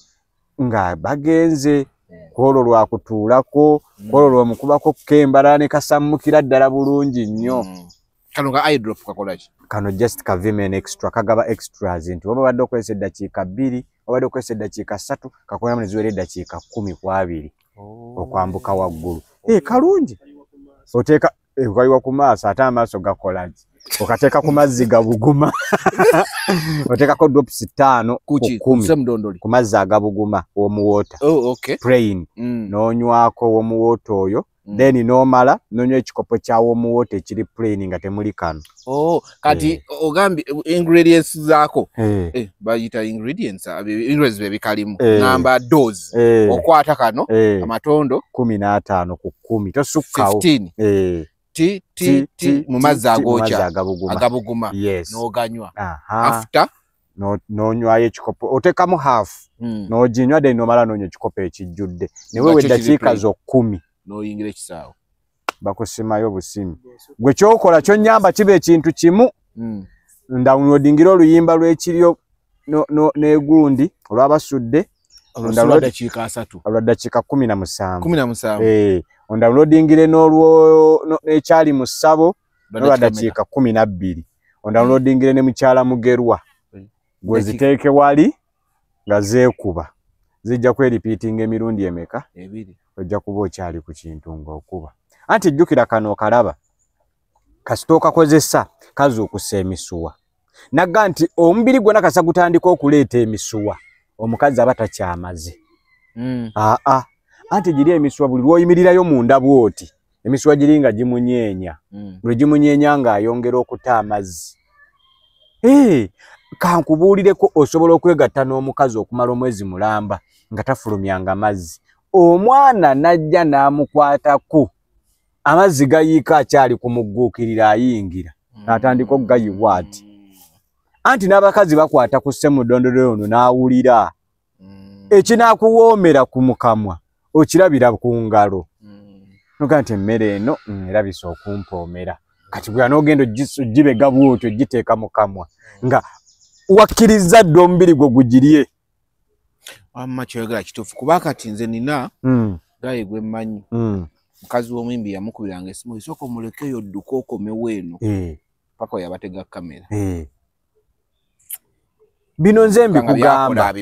nga bagenze, kwolwo lwakutuulako, kwolwo lwomukubako kembala ne kasammukira ddala bulungi nnyo. Kano ka eye drop kakola ki? Kano just ka Vimen extra kagaba extras nti oba badde okozesa eddakiika 2 obadde okozesa eddakiika 3 kakola mu ziwera eddakiika 10 ku 2 okwambuka waggulu. Kalungi oteeka ukaliwa ku maaso ate amaaso gakola ki? Okateeka ku mazzi gabuguma. Oteekako drops 5 ku 10 ku mazzi agabuguma omuwota. Okay. Plain. N'onywako omuwota oyo. Then nomala nonywa ekikopo kyawo omuwota ekiri plain nga temuli kano. Kati ogambi ingredients zaako. Bayita ingredients bebikalimu. Ngamba dose. Okwata kano amatondo 15 ku 10 tosukkawo. 15. Mu mazzi agokya agabuguma. N'oganywa. After n'onywayo ekikopo otekamu half. N'oginywa then nomala nonywa ekikopo ekijjudde. Newewe eddakiika zo 10. N'oyingira ekisaawo. Bakusimayo busimi. Gwe kyokola kyonnyamba kiba ekintu kimu. Ndawunodingira oluyimba lw'ekiryo n'egundi olwabasudde. Olwadakiika 3. Olwadakiika 17. 17. Ondawunodingire n'ekyali mu ssabo olwadakiika 12. Ondawunodingire ne mukyala mugerwa. Gwe ziteeke wali nga zeekuba. Zijja kweripiitinga emirundi emeka? 2. Ojja kuba okyali ku kintu ng'okuba. Anti jjukira kano okalaba. Kasita okakozesa kazuukusa emisuwa. Nagga nti omubiri gwonna kasa gutandika okuleeta emisuwa. Omukazi aba takyamaze. Anti giri emisuwa buli lw'oyimirirayo munda bw'oti. Emisuwa giri nga gimunyeenya. Buli gimunyeenya ng'ayongera okuta amazzi. Kankubuulireko osobola okwegatta n'omukazi okumala omwezi mulamba nga tafulumyanga amazzi. Omwana najja n'amukwatako amazzi gayiika akyali kumugguukirira ayingira n'atandika okugayiwa ati. Anti n'abakazi bakwata ku ssemudondolo ono n'awulira ekinaakuwoomera ku mukamwa okirabira ku ngalo. Noga nti emmere eno erabise okumpoomera. Kati bwe n'ogenda ogibega bw'otyo ogiteeka mu kamwa nga wakkiriza dde omubiri gwe gugirye. Amma kyoyogera kituufu kuba kati nze nina gaye gwe mmanyi. Mukazi w'omuyimbi yamukubiranga esimu esooka omulekeyo odduka okomewo eno paka yabatega kamera. Bino nze mbikugamba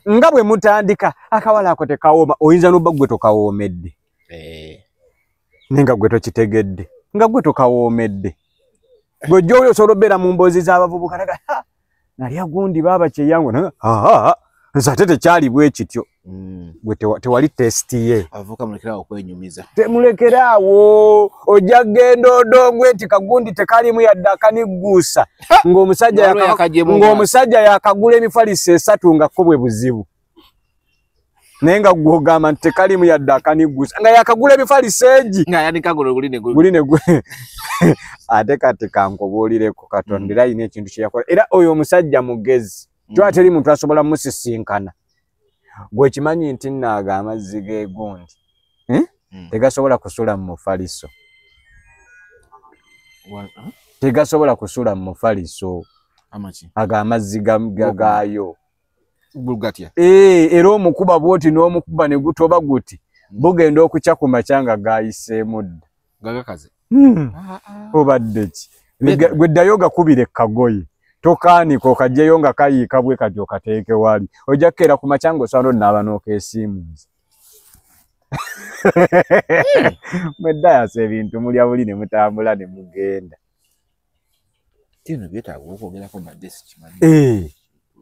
nga bwe mutandika akawala ako tekawooma oyinza n'obba gwe tokawoomedde. Nenga gwe tokitegedde nga gwe tokawoomedde. Gwe gy'oli osobola obeera mu mboozi z'abavubuka naga nalya gundi baaba kyeyangu naga nze ate tekyali bwe kityo. Gwe tewali testi ye. Abavubuka mulekeraawo okwenyumiza. Temulekeraawo ojja kgenda odongwe nti kagundi tekalimu yadde akanigguusa ng'omusajja yakagula emifaliso 3 nga kko bwe buzibu. Naye nga gw'ogamba nti tekalimu yadde akanigguusa nga yakagula emifaliso egi guline gwe. Ate kati kankubuulireko Katonda era ayina ekintu kye yakola. Era oyo omusajja mugezi. Twala teri muntu asobola musisinkana. Gwe kimanyi nti naaga amazzi g'egundi tegasobola kusula mu mufaliso. Tegasobola kusula mu mufaliso. Aga amazzi gaayo. Era omukuba bwoti n'omukuba ne gutoba guti bugenda okukya ku makya nga gayiseemu dda. Obadde ki? Gwe ddayo gakubire kagoye. tokaaniko kajjeyo nga kayiika bwe kati okateeke wali ojja kukeera ku macyango sano naaba n'okeesimu Mwedayasa ebintu mulya buli ne mutambula ne mugenda. Kino byetaaga okwogerako mbadde sikimanyi.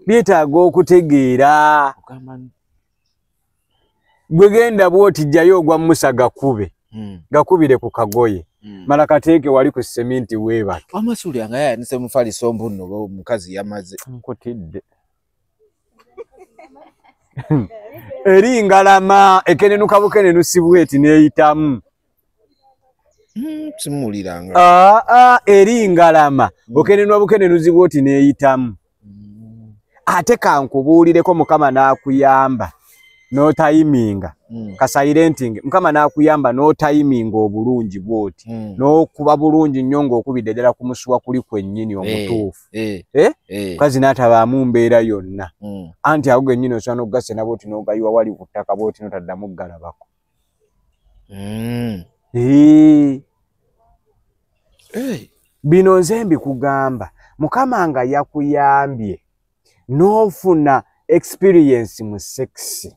Byetaaga okutegeera. Bwe genda bw'oti jjayo ogwa Musa gakube. Gakubire ku kagoye. Mala kateeke wali ku seminti weebake. Amasuuli anga yayanise mufaliso mbunno omukazi yamaze. Nkutidde. Eri ngalama ekenenuka bukenenu sibweti neeyitamu. Simuuliranga. Eri ngalama okenenwa bukenenu zibwoti neeyitamu. Ate kankubuulireko Mukama n'akuyamba n'otayiminga. Ka silenting Mukama n'akuyamba n'otayiminga obulungi bwoti. N'okuba bulungi nnyo ng'okubidde ddala ku musuwa kuli kwennyini omutuufu. Kazi n'atabaamu mbeera yonna. Anti ago gennyini osobola n'okugasa na bwoti n'ogayiwa wali ku ttaka bwoti n'otaddamu galabako. Bino nze mbikugamba Mukama nga yakuyambye n'ofuna experience mu sex.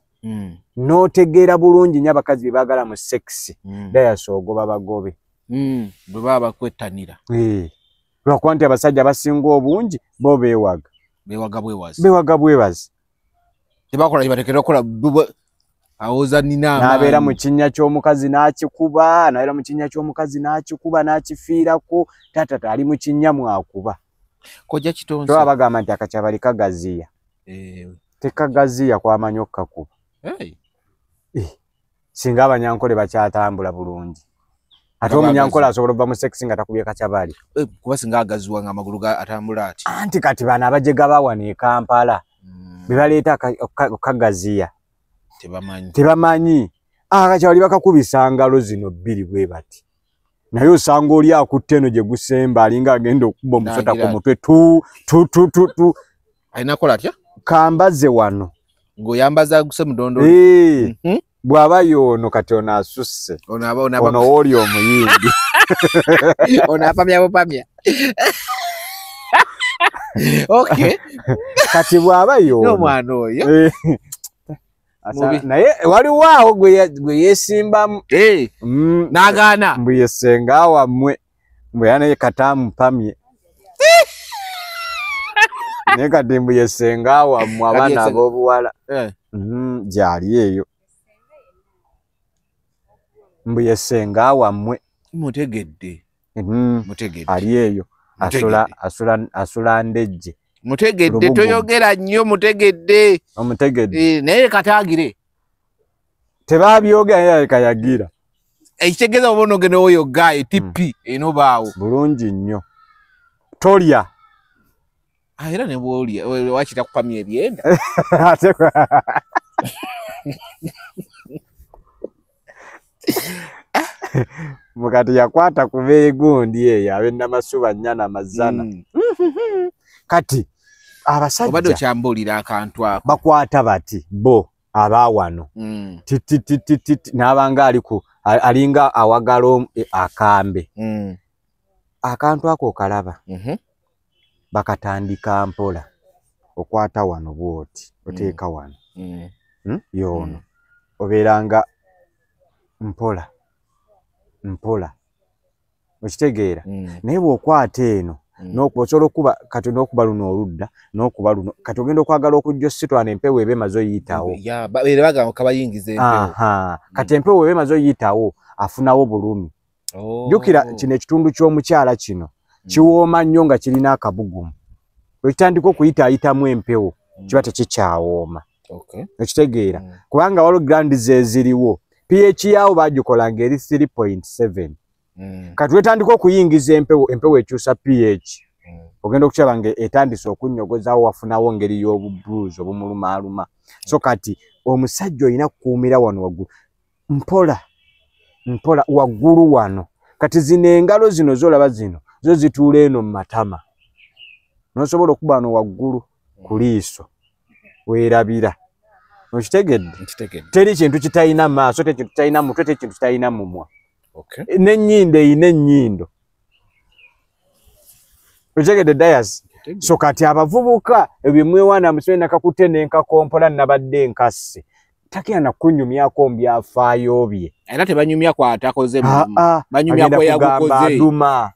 N'otegeera bulungi nnyo abakazi bye baagala mu sex. Dayasa ogoba bagobe. Bwe baba bakwettanira. Lwakuba nti abasajja abasinga obungi bo beewaga. Beewaga bwebazi. Tebakola batekera okola awoza nina n'abeera mu kinnya ky'omukazi n'akikuba, n'abeera mu kinnya ky'omukazi n'akikuba n'akifiirako, tatata ali mu kinnya mwakuba. Kojja kitonsa. Toba bagamba nti akakyabali kagaziya. Tekagaziya kwamanyi okkakuba. Singa abanyankole bakyatambula bulungi. Ate omunyankole asobola okuva mu sex nga takubye kakyabali. Kuba singa agaziwa nga amagulu atambula ati. Anti kati bano abajega bawana e Kampala be baleeta okagaziya. Tebamanyi. Akakyabali bakakubisa ngalo zino bbiri bwe bati. Naye osanga oli akutte eno gye gusemba alinga agenda okuba omusota ku mutwe tu. Alina kola atya? Kambaze wano. Ng'oyambaza guse mudondo. Bw'aba y'ono kati ono asusse. Ono oli omuyindi. Ono apamya. Okay. Kati bw'aba y'ono. N'omwana oyo. Naye waliwo awo gwe yeesimbamu. N'agaana. Mbu yesenga wammwe. Mbu era naye kataamupamye. Naye kati mbu yesenga wammwe abaana ab'obuwala. Gyali eyo. Mbu yesenga wammwe. Mutegedde. Ali eyo. Asula ndejje. Mutegedde toyogera nnyo mutegedde. Omutegedde. Naye kataagire. Tebabyogera kayagira. Ekitegeeza obono gene oyo gaye tipi eno baawo. Bulungi nnyo. Tolya. Era ne bwolya wakita kupamya ebyenda. Mukati yakwata kubeera gundi eyo ab'ennamasuba nnyana mazana. Kati abasajja obadde okyambuulira akantu ako bakwata bati bo abaawano n'abanga alinga awagala akambe. Akantu ako okalaba bakatandika mpola okwata wano bwoti oteeka wano yoono obeeranga mpola okitegeera naye bw'okwata eno n'okusobola okuba kati n'okuba luno oludda n'okuba luno kati ogenda okwagala okujja ositwana empewo eba emaze oyiyitawo kati empewo eba emaze oyiyitawo afunawo bulumi. Jjukira kino ekitundu ky'omukyala kino kiwooma nnyo nga kirina akabugumu. Ekitandika okuyitaayitamu empewo kiba tekikyawooma. Okitegeera kubanga waliwo grandi zeziriwo pH yaawo baagikola ng'eri 3.7. Kati wetandika okuyingiza empewo ekyusa pH ogenda okukiraba ng'etandise okunnyogozawo wafunawo ngeri y'obubuluzi obumulumaaluma. So kati omusajja olina kukuumira wano waggulu mpola waggulu wano. Kati zino engalo zino zolaba zino zo zituula eno mu matama n'osobola okuba wano waggulu ku liiso weerabira. Okitegedde? Teri kintu kitalina maaso, teri kintu kitalina mutwe, teri kintu kitalina mumwa. N'ennyindo eyina ennyindo. Okitegedde Dayas? So kati abavubuka ebimwewana musene kakutene nkakompola nabadde nkase takya nakunyumyako mbyafaayo bye era tebanyumya kwatakoze banyumya ko yagukoze aduma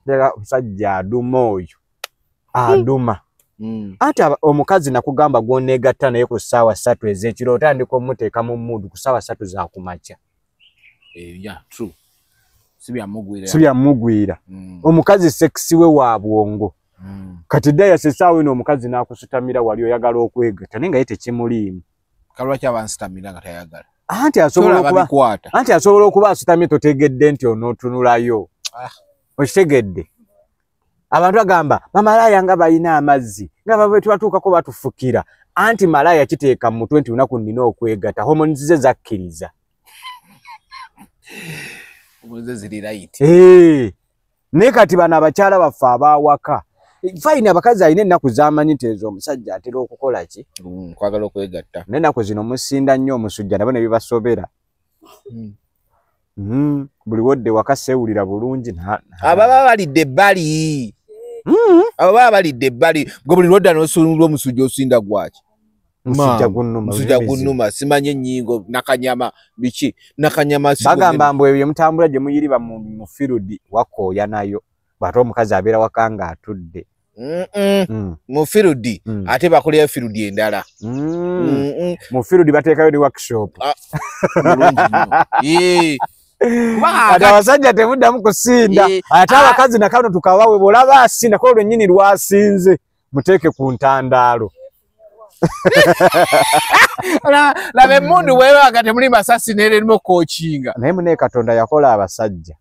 dera musajja aduma oyo aduma ate omukazi nakugamba gwonegatta naye ku ssaawa 3 ez'ekiro otandika omuteeka mu mmudu ku ssaawa 3 za kumakya yeah true sibya mugwira omukazi sexy we wa bwongo kati daya sesaawe no omukazi nakusutamira wali oyagala okwegatta nenga yete kimulimu kalwa kya banstamira nga tayagala anti asobola okuba asutamye totegedde nti onotunulayo okitegedde abantu agamba bamalaya nga balina amazzi nga babwe twatuukako batufukira anti malaya kiteeka mu 20 unaku nina okwegatta hormones ze zakkiriza ne kati bano abakyala baffe abawaka fine abakazi alina ennaku zamanyi tezo omusajja atera okukola ki kwagala okwegatta n'ennaku zino musinda nnyo omusujja nabo ne bibasobera buli wodde waka sewulira bulungi ababa balidde ebbali ababa balidde ebbali gwe buli lwodda n'osulula omusujja osinda gwaki musujja gunnuma simanye ennyingo nakanyama biki nakanyama bagamba mbwe ebyo mutambula gye muyiriba mu firudi wakooya nayo bw'ate omukazi abeera waka nga atudde mu firudi ate bakolerayo firudi endala mu firudi bateekayo ne workshop ate abasajja temuddamu kusinda ate abakazi nakano tukawawe bw'olaba asinda kola lwennyini lwasinze muteeke ku ntandaalo laba emmundu bwebaga temuli masasi nererimu kookinga naye mune Katonda yakola abasajja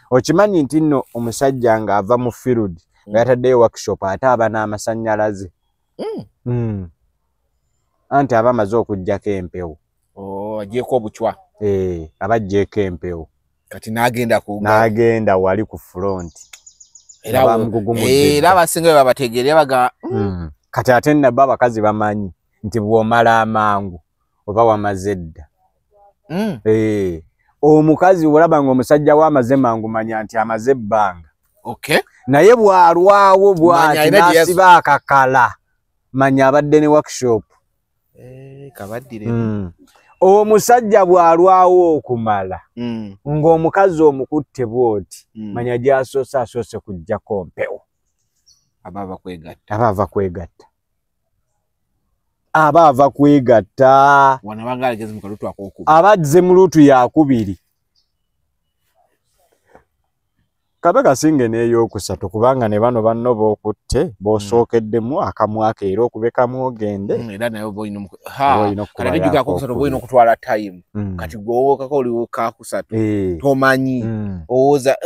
okimanyi nti nno omusajja ng'ava mu field nga yataddeyo workshop ate aba n'amasannyalaze anti aba amaze okuggyako empewo agyeko obucwa aba agyeko empewo kati n'agenda wali ku front era abasinga bebabategeera baga kati ate nabba abakazi bamanyi nti bw'omala amangu oba wamaze dda omukazi olaba ng'omusajja we amaze mangu manya nti amaze ebbanga naye bw'alwawo bw'ati n'asiba akakala manya abadde ne workshop omusajja bw'alwawo okumala ng'omukazi omukutte bw'oti manya gy'asoose asoose kuggyako mpewo aba ava kwegatta abazze mu luutu yakubiri kabe kasinge n'ey'okusatu kubanga ne bano banno b'okutte b'osookeddemu akamwaka era okube kamu ogende era naye boyina okutwala time kati gwewookako oliwoka kusatu tomanyi owooza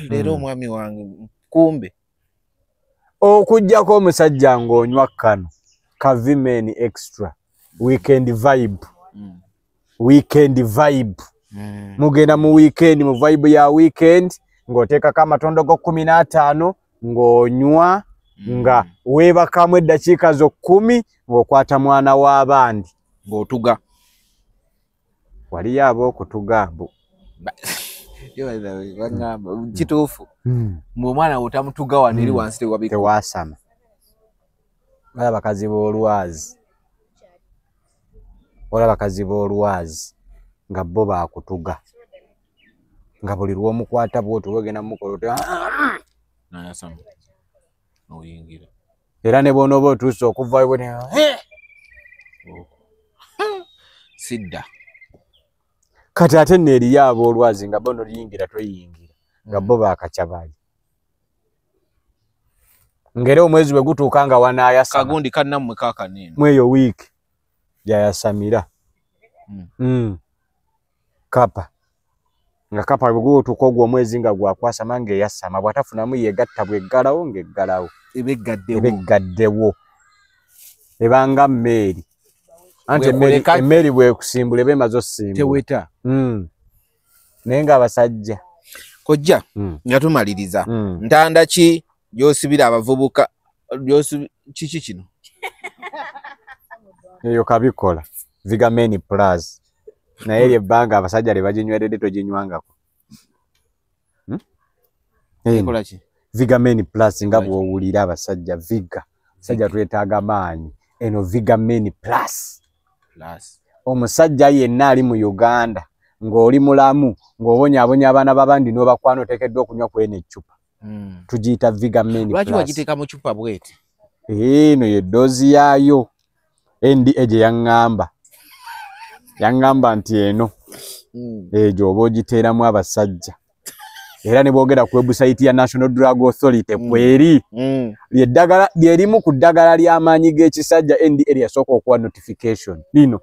leero omwami wange kumbe okujjako omusajja ng'onywa kano Kavimen extra weekend vibe mugenda mu weekend mu vibe ya weekend ng'oteekako amatondo go 15 ng'onywa nga weebakamu eddakiika zo 10 ng'okwata mwana w'abandi ng'otuga waliyo ab'okutuga kituufu omwana wotamutuga wano eri wansi tewasama olaba bakazi b'olwazi nga bo baakutuga nga buli lw'omukwata bw'oti wegenda mumukola era ne bw'onooba otuuse okuvayo sidda kati ate neeriyo ab'olwazi nga bo noliyingira toyingira nga bo baakacyabali ngere omwezi bwe gutuuka nga wanaayasama kagundi kannammwe kaakanene mweyo wiiki yayasamira kapa nga kapa bwe gutuuka ogwo omwezi nga gwakwasama ng'eyasama bw'atafunamu yegatta bweggalawo ng'eggalawo ebeggaddewo ebanga mmeeri anti emmeri bwekusimbula eba emaze osimbula naye ng'abasajja kojja nga tumaliriza ntanda ki gyosibira abavubuka kiki kino eyo kabikola Vigamen Plus naye eryo ebbanga abasajja lye baginyweredde toginywangako Viga Men Plus nga bw'owulira abasajja Viga. Sajja twetaaga maanyi. Eno Viga Men Plus. Omusajja yenna ali mu Uganda ng'oli mulamu ng'obonyaabonya abaana b'abandi n'obakwano oteekeddwa okunywa kw'eno eccupa. Tugiyita Viga Men Plus. Lwaki wagiteeka mu ccupa bw'eti? Eno ye ddoozi yaayo. NDA gye yaŋŋamba. Yaŋŋamba nti eno egyo oba ogiteeramu abasajja. Era ne boogera ku website ya National Drug Authority kweri lyeddagala lyerimu ku ddagala ly'amaanyi g'ekisajja NDA lyasooka okuwa notification lino.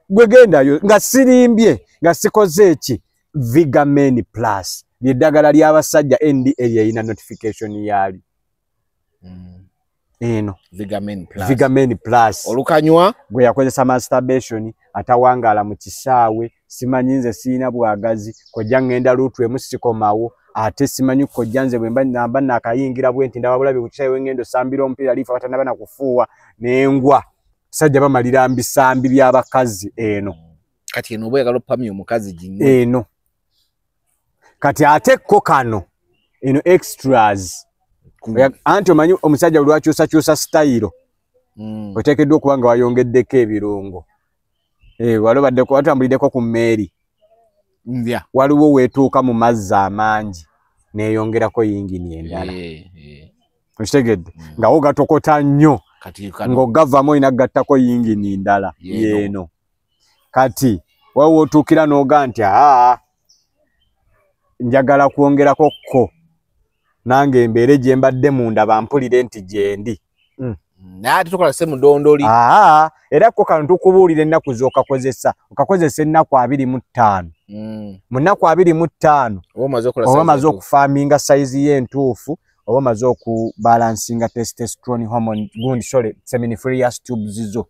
Gwe gendayo nga sirimbye nga sikoze eki Viga Men Plus lyeddagala ly'abasajja NDA lyerina notification yali. Eno Viga Men Plus olukanywa gwe yakozesa masturbation atawangaala mu kisaawe. Simanyi nze siina bwagazi kojja ngenda lutu emusikomawo ate simanyi kojja nze bwe mba nakayingira bwe nti ndaba bulabe ku kisaawe ngendo sambira omupiira lifa katanaba na kufuuwa n'engwa sajja bamalira mbisambi by'abakazi eno. Kati eno bwegalo pamye omukazi ginyo eno kati ate ko kano eno extras anti omanyi omusajja lwakyusa style oteekeddwa okuba nga wayongeddeko ebirungo. Waliwo baddeko watambuliddeko ku mmeeri waliwo weetuuka mu mazzi amangi neeyongerako yingini endala. Okitegedde nga wo gatokota nnyo ng'ogavaamu olina gattako yingini ndala yeeno. Kati wawe otuukira n'oga nti njagala kwongerako ko nange embeere gye mbadde munda bampulire nti gyendi. Naye tukola se mudondoli. Era ko kano tukubuulira ennaku z'okakozesa. Okakozesa ennaku 25. Mu nnaku 25 oba maze okufaaminga sayizi y'entuufu oba maze okubalansinga testosterone hormone gundi seminiferous tubes zo.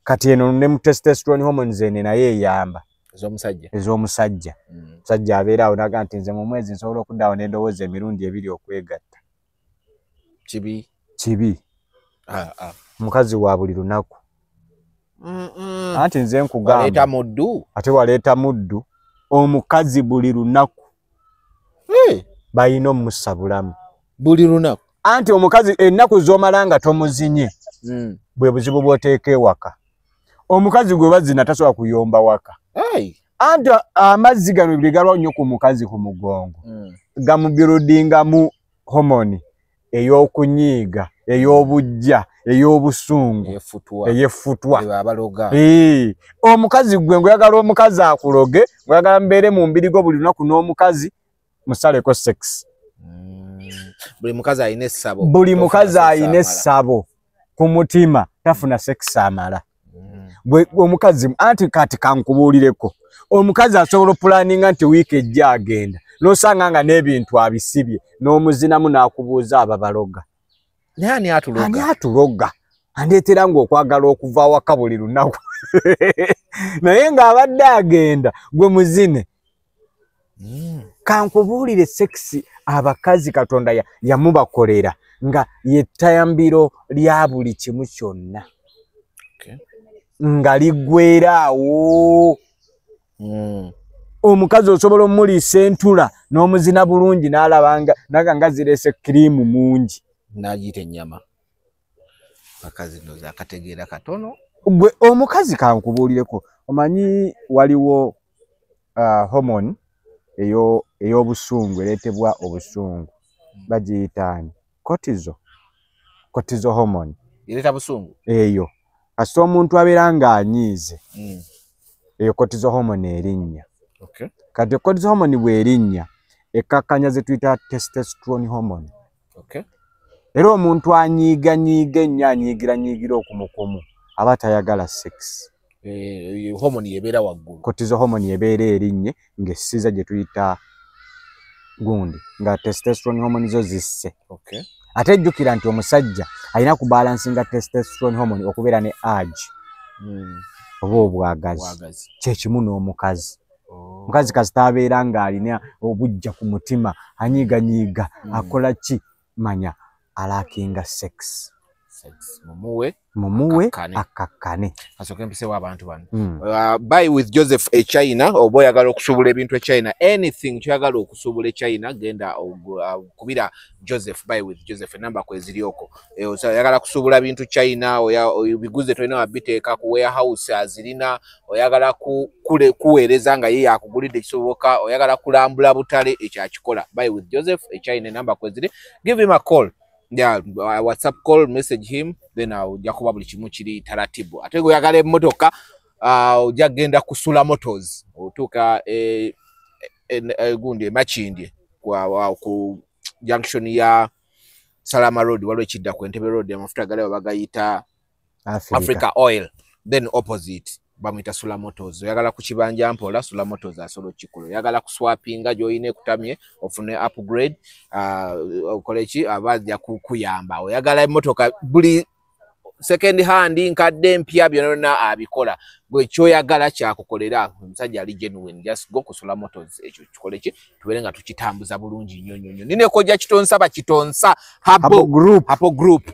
Kati eno ne mu testosterone hormones ene naye eyamba ez'omusajja. Omusajja abeera awo naga nti nze mu mwezi nsobola okuddawo n'endowooza emirundi 2 okwegatta. Kibi. Mukazi wa buli lunaku. Anti nze nkugamba ate waleeta muddu omukazi buli lunaku balina omussa bulamu buli lunaku. Anti omukazi ennaku z'omala nga tomuzinye bwe buzibu bw'oteeka ewaka. Omukazi gwe bazina tasobola kuyomba waka. Anti amazzi gano buli galwa nnyo ku mukazi ku mugongo gamubirodingamu homoni ey'okunyiiga ey'obujja ey'obusungu ey'effutwa. Omukazi gwe ngoyagala omukazi akuloge ngoyagala mbeere mu mbiri gwo buli lunaku n'omukazi musaleko sex. Buli mukazi ayina essabo. Buli mukazi ayina essabo ku mutima tafuna sex amala. Omukazi anti kati kankubuulireko omukazi asobola pulaninga nti wiiki ejja agenda n'osanga nga n'ebintu abisibye n'omuzinamu n'akubuuza ababaloga. Ani atuloga andeetera ng'okwagala okuva awaka buli lunaku naye ng'abadde agenda gwe muzine. Kankubuulire seksi abakazi Katonda yamubakolera nga yettayambiro lya buli kimu kyonna nga liggweeraawo. Omukazi osobola omuliisa entula n'omuzina bulungi n'alabanga naga nga zireese kirimu mungi n'agiyita ennyama. Bakazi ndoza akategeera katono. Gwe omukazi kankubuulireko omanyi waliwo hormone ey'obusungu ereetebwa obusungu bagiyitaani cortisol hormone ereeta busungu eyo. Kasita omuntu abeera ng'anyiize eyo cortisol hormone erinnya. Kati cortisol hormone bw'erinnya ekkakkanya ze tuyita testosterone hormone. Era omuntu anyiiganyiiga ennyo anyiigira okumukumu aba tayagala sex. Hormone yebeera waggulu. Cortisol hormone yebeera erinnye ng'essiza gye tuyita gundi nga testosterone hormone zo zisse. Ate ejjukira nti omusajja alina kubalansinga testosterone hormone okubeera ne urge oba obwagazi kyekimu n'omukazi. Omukazi kasita abeera ng'alina obujja ku mutima anyiiganyiiga akola ki manya alakinga sex. Mumuwe mumuwe akakane asoke mpise wa abantu bano buy with Joseph e China obo yagala okusubula ebintu e China anything kyagala okusubula e China genda kubira Joseph buy with Joseph number kwezilioko yagala kusubula bintu China biguze tolina wabiteeka ku warehouse azirina oyagala kuweereza nga ye akugulidde kisoboka oyagala kulambula butale ekyakikola buy with Joseph e China number kwezili give him a call. Yeah, WhatsApp call, message him, then jakuba buli kimu kiri taratibu. Ate go yagala emotoka ojagenda kusula motors otuka gundi machindi ku junction ya Salama Road walwe kidda ku Entebbe Road amafuta gale bagayita Africa Oil, then opposite bamita Sula Motors yagala kukibanja mpola Sula Motors asolo kikulo yagala kuswapinga joine kutamye ofune upgrade okolechi abajja kukuyamba oyagala emotoka buli second hand nkadde mpya byonna abikola gwe kyoyagala kyakukolera omusajja ali genuine just go ku Sula Motors ekyo kikolechi tuberenga tukitambuza bulungi nyonyonyo nine koja kitonsaba kitonsa Habo Group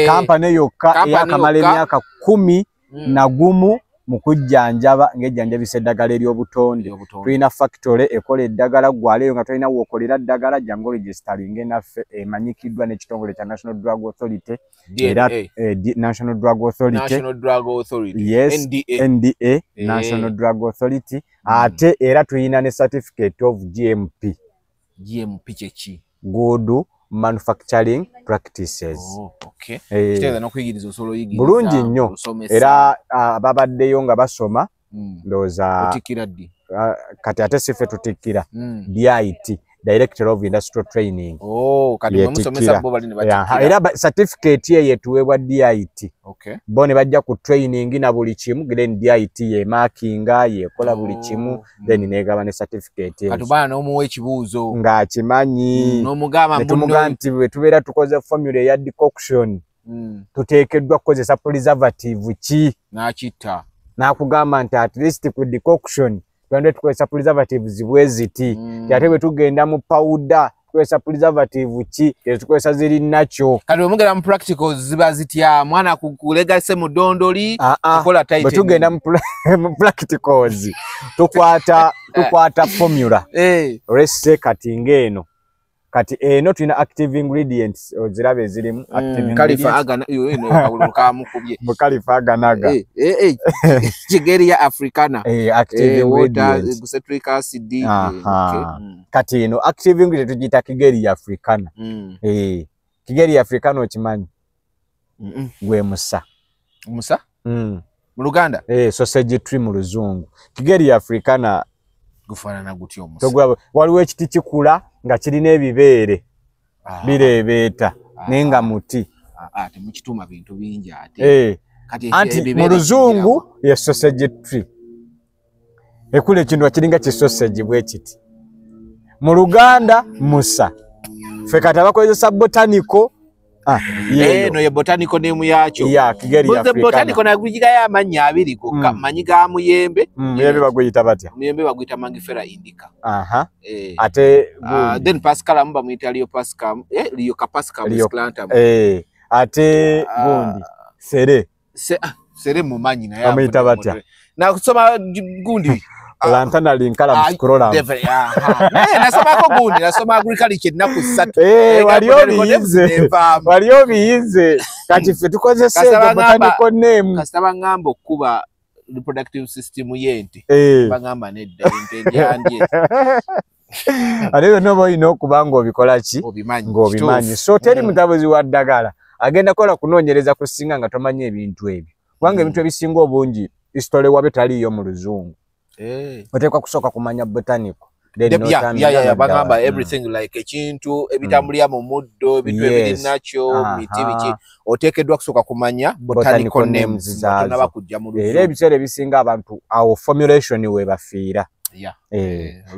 company yokka yakamala emyaka 10 na gumu mukujjanjaba ngejjanjabise eddagala eryobutonde tulina factory ekola eddagala gwaleyo nga tulina wokolera eddagala jango registering naffe emanyikiddwa n'ekitongole kya National Drug Authority era National Drug Authority yes NDA National Drug Authority ate era tulina ne certificate of GMP chechi good manufacturing practices. Okay. Kiteza nokuyigiriza osolo yigiriza. Bulungi nnyo. Era babaddeyo nga basoma ndoza otikiradi. Kati ate sife tutikira. DIT, Director of Industrial Training. Kati mumusomesa bo bali ne batikira. Era certificate ye yetuwebwa DIT. Okay. Bone bajja ku training na buli kimu then DIT ye markinga ye kola buli kimu then negaba ne certificate. Kati bana n'omuwe ekibuuzo nga kimanyi n'omugamba muno nti bwe tubeera tukoze formula ya decoction tuteekeddwa kukozesa preservative ki n'akitta n'akugamba nti at least ku decoction twende tukozesa preservatives bweziti ate bwe tugenda mu powder tukozesa preservative ki tukozesa ziri nakyo kati omugera mu practicals ziba zitya mwana kulegase mu dondoli kola tight bwe tugenda mu practicals tukwata formula rese kati ngeno kati eno tulina active ingredients ozirabe ezirimu active kalifa agana yo eno kabuluka mukubye mukalifa aganaga Kigeria africana active ingredients citric acid kati eno active ingredient tujita Kigeria africana Kigeria africana okimanyi gwe musa mu Luganda sausage tree mu Luzungu Kigeria africana gufanana gutyo omusa waliwo ekiti kikula nga kirina ebibeere bireebeeta nenga muti temukituma bintu bingi ate anti mu Luzungu ye sausage tree ekula ekintu kiringa ki sausage bwe kiti mu Luganda musa fe kati abakozesa botanical no ye botanical name yakyo Kigeria africana botanical nagujiga ya manya abiri ko manyi ga muyembe muyembe baguyita batya muyembe baguyita mangifera indica ate then pascal amba mu Italy pascal Leo Pascal Musclantum ate gundi sere mu manyi na amuyita batya na kusoma gundi Lantana linkala mscrolla nasoma ko gundi nasoma agriculture naku 3 waliyo biyize kati fe tukozesa botanical name kasaba ngambo kuba reproductive system yente bagamba nedda ente yandye alero nobo ino kubango bikola ki ngobimanyi so teri mutabuzi wa ddagala agenda kola kunonyereza kusinga nga tomanye ebintu ebyo wange ebintu ebisinga obungi history wabe taliyo mu Luzungu otekwa kusoka kumanya botanical bagamba everything like ekintu ebitambulya mu muddo ebintu ebiri nakyo miti biki otekeddwa kusoka kumanya botanical names n'abakujja mu Luzungu era ebiseera ebisinga abantu awo formulation we bafiira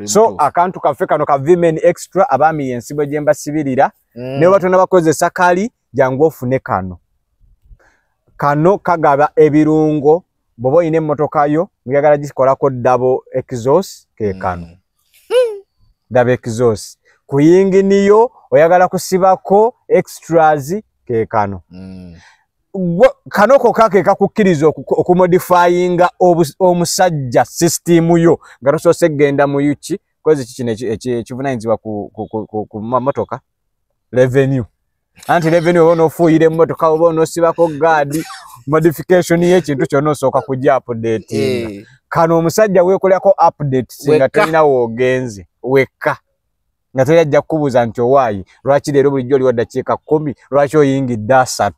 so akantu kaffe kano ka Vitamin Extra abaami yensibo gye mbasibirira ne batona bakozesa kali jangu ofune kano kagaba ebirungo bobo ine motoka yo muyagala gikolako double exhaust ke kano double exhaust kuyingi niyo oyagala kusibako extras ke kano kanoko kake kakukkiriza okumodifyinga omusajja system yo nga tosose genda mu yuki kozi kikino ekivunanyizibwa ku mamotoka revenue anti revenue oba onofuuyira emmotoka oba onosibako gaadi modification y'ekintu kyonna osooka kujja update kano omusajja weekolako update singa tolina woogenze wekka nga teyajja kukubuuza nti owaayi lwaki leero bulijjo oliwo ddakiika 10 lwaki oyingidde 3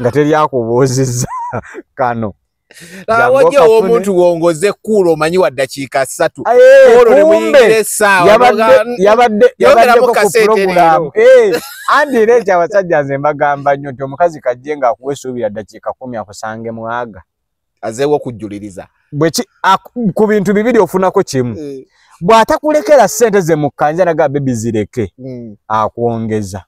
nga teryakubuuzizza kano wajja omuntu wongoze kuulo omanyi wa ddakiika 3 olwo ne muyingira essaawa yabaddeko ku purogulaamu andi era ekyo abasajja nze mbagamba nnyo nti omukazi kajje ng'akuwa essuubira ddakiika 10 akusange mwaga azeewo okujjuliriza ku bintu bibiri ofunako kimu bw'atakulekera ssente ze mu kkanja naga bebi zireke akwongeza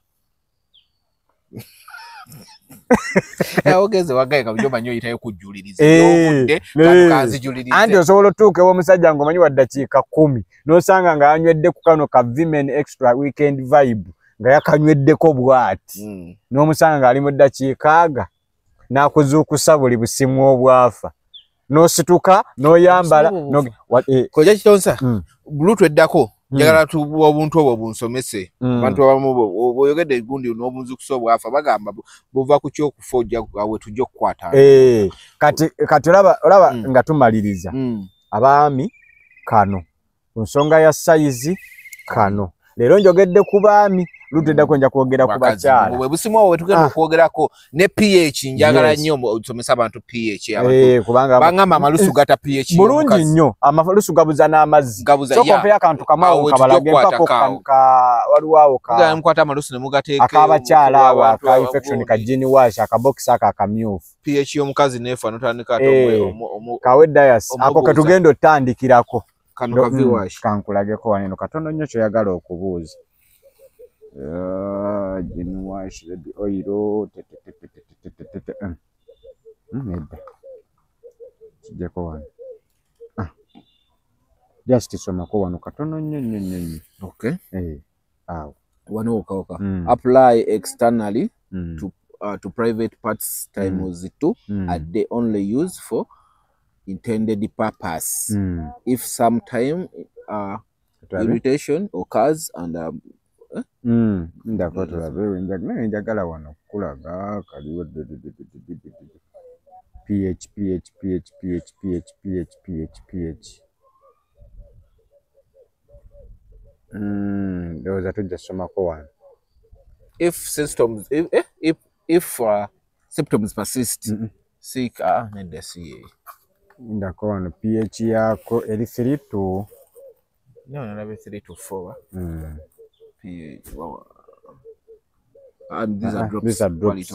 ogeze wagaye kabyo manyo yitayo kujjuliriza yobudde kanzijuliriza anti osobola otuuka ew'omusajja ng'omanyi wa ddakiika 10 n'osanga nga yanywedde ku kano ka Vimen Extra Weekend Vibe nga yakanyweddeko bw'ati n'omusanga ng'ali mu ddakiika aga n'akuzuukusa buli busimu obwafa n'osituka n'oyambala koja kitonsa bulutu eddako njagala obuntu obwo bunsomese abantu abamu oyogedde gundi n'obunzukusa obwafa bagamba buva ku kyokufa ojja awe tujja okukwata kati olaba nga tumaliriza abaami kano ku nsonga ya sayizi kano leero njogedde ku baami luteddako nja kwogera ku bakyala bwe busimu obwo tugenda okwogerako ne pH njagala nnyo osomesa abantu pH kubanga bangamba amalusu gata pH bulungi nnyo amalusu gabuza n'amazzi so kompera akantu kamaawo kabalage mpako waliwo ka nkwata amalusu ne mugateeke akabakyala awo aka infection ka gene wash akabokisi aka akamyufu pH y'omukazi nefa notandika kawe dias ako katugenda otandikirako kano ka viwash kankulageko waneno katono nnyo kyoyagala okubuuza gene wash ready oil nedda kijjako wano just somako wano katono nnyo okay awo wano okaoka apply externally to private parts times 2 at the only use for intended purpose if sometime irritation occurs and ndakotola bewe njagala wano kulaga kaliwo pH ndowooza tujja somako wano if symptoms persist seek nedda siye ndako wano pH yako eri 3 to nalabe 3 to 4 pH and these are drops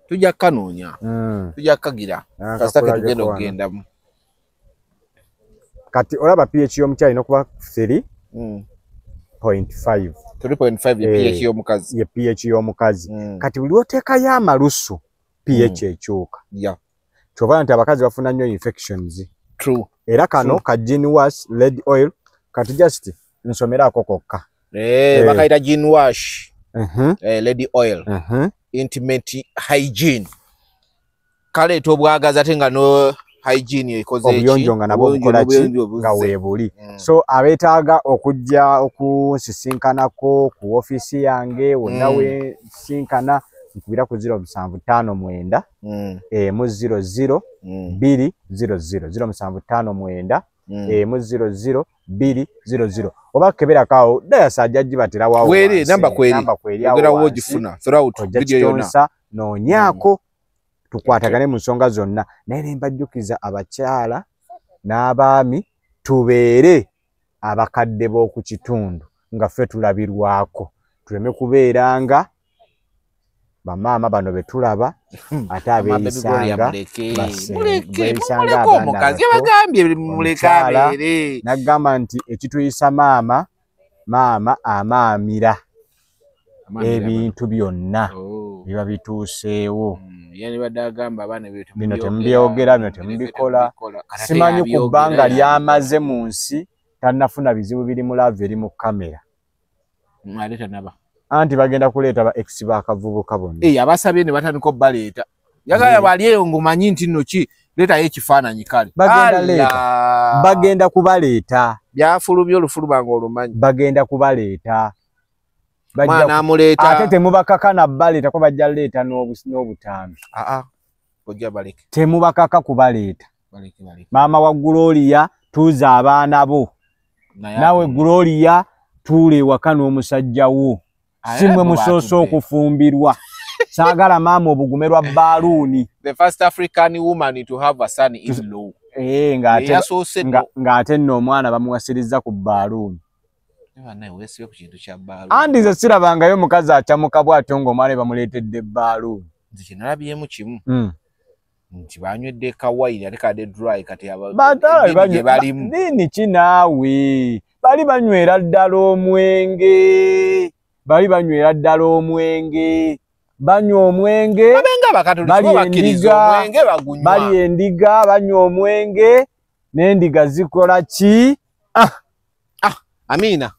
tujja kanoonya tujja kagira kasitake tugenda okugendamu kati olaba pH y'omukyala ino kuba 3.5 ye pH y'omukazi ye pH y'omukazi kati buli oteekayo amalusu pH ekyuka kyova nti abakazi bafuna nnyo infections true era kano ka gene wash red oil kati just nsomeraako kokka bakayita gene wash red oil intimate hygiene kaleeta obwagazi ate nga no hygiene ekoze obuyonjo nga nabwo bukola ki nga weebuli so abeetaaga okujja okunsisinkanako ku ofiisi yange wonna wesinkana nkubira ku 0759 00 200 0759 00 200 oba keberako Dias ajja batera wawo were namba kweri ogera wo gifuna throughout video yona noonyako tukwatagane mu nsonga zonna naye mbajjukiza abakyala n'abaami tubeere abakadde b'oku kitundu nga ffe tulabirwako tuleme kubeeranga bamaama bano betulaba ate abeeyisanga omukazi bagambye muleka abeere nagamba nti ekituyisa maama amaamira ebintu byonna biba bituuseewo bino temubyogera bino temubikola simanyi ku bbanga lyamaze mu nsi tannafuna bizibu biri mu laavu eri mu kamera anti bagenda kuleeta ba ex bakavubuka bonna abasabye ne batandika obbaleeta yagaya bali eyo ngomanyi nti nno ki leeta y'ekifaananyi kale bagenda kubaleeta byafulubya olufuluma ng'olumanyi bagenda kubaleeta mwana amuleeta ate temubakaka na baleeta ko bajja leeta n'obutambi ojja baleke temubakaka kubaleeta maama wa Gloria tuuza abaana bo nawe Gloria tuule ewaka n'omusajja wo simwe musoose okufumbirwa saagala maama obugume lwa baaluuni the first African woman to have a son in law ng'ate nno omwana bamuwasirizza ku baaluuni andi nze sirabangayo mukazi acamuka bw'atyo ng'omwana bamuleetedde baaluuni nze kye nalabyemu kimu nti banywedde kawayini ate kadde dry kati balimu nini kinaawe bali banywera ddala omwenge banywa omwenge bali endiga banywa omwenge n'endiga zikola ki Amina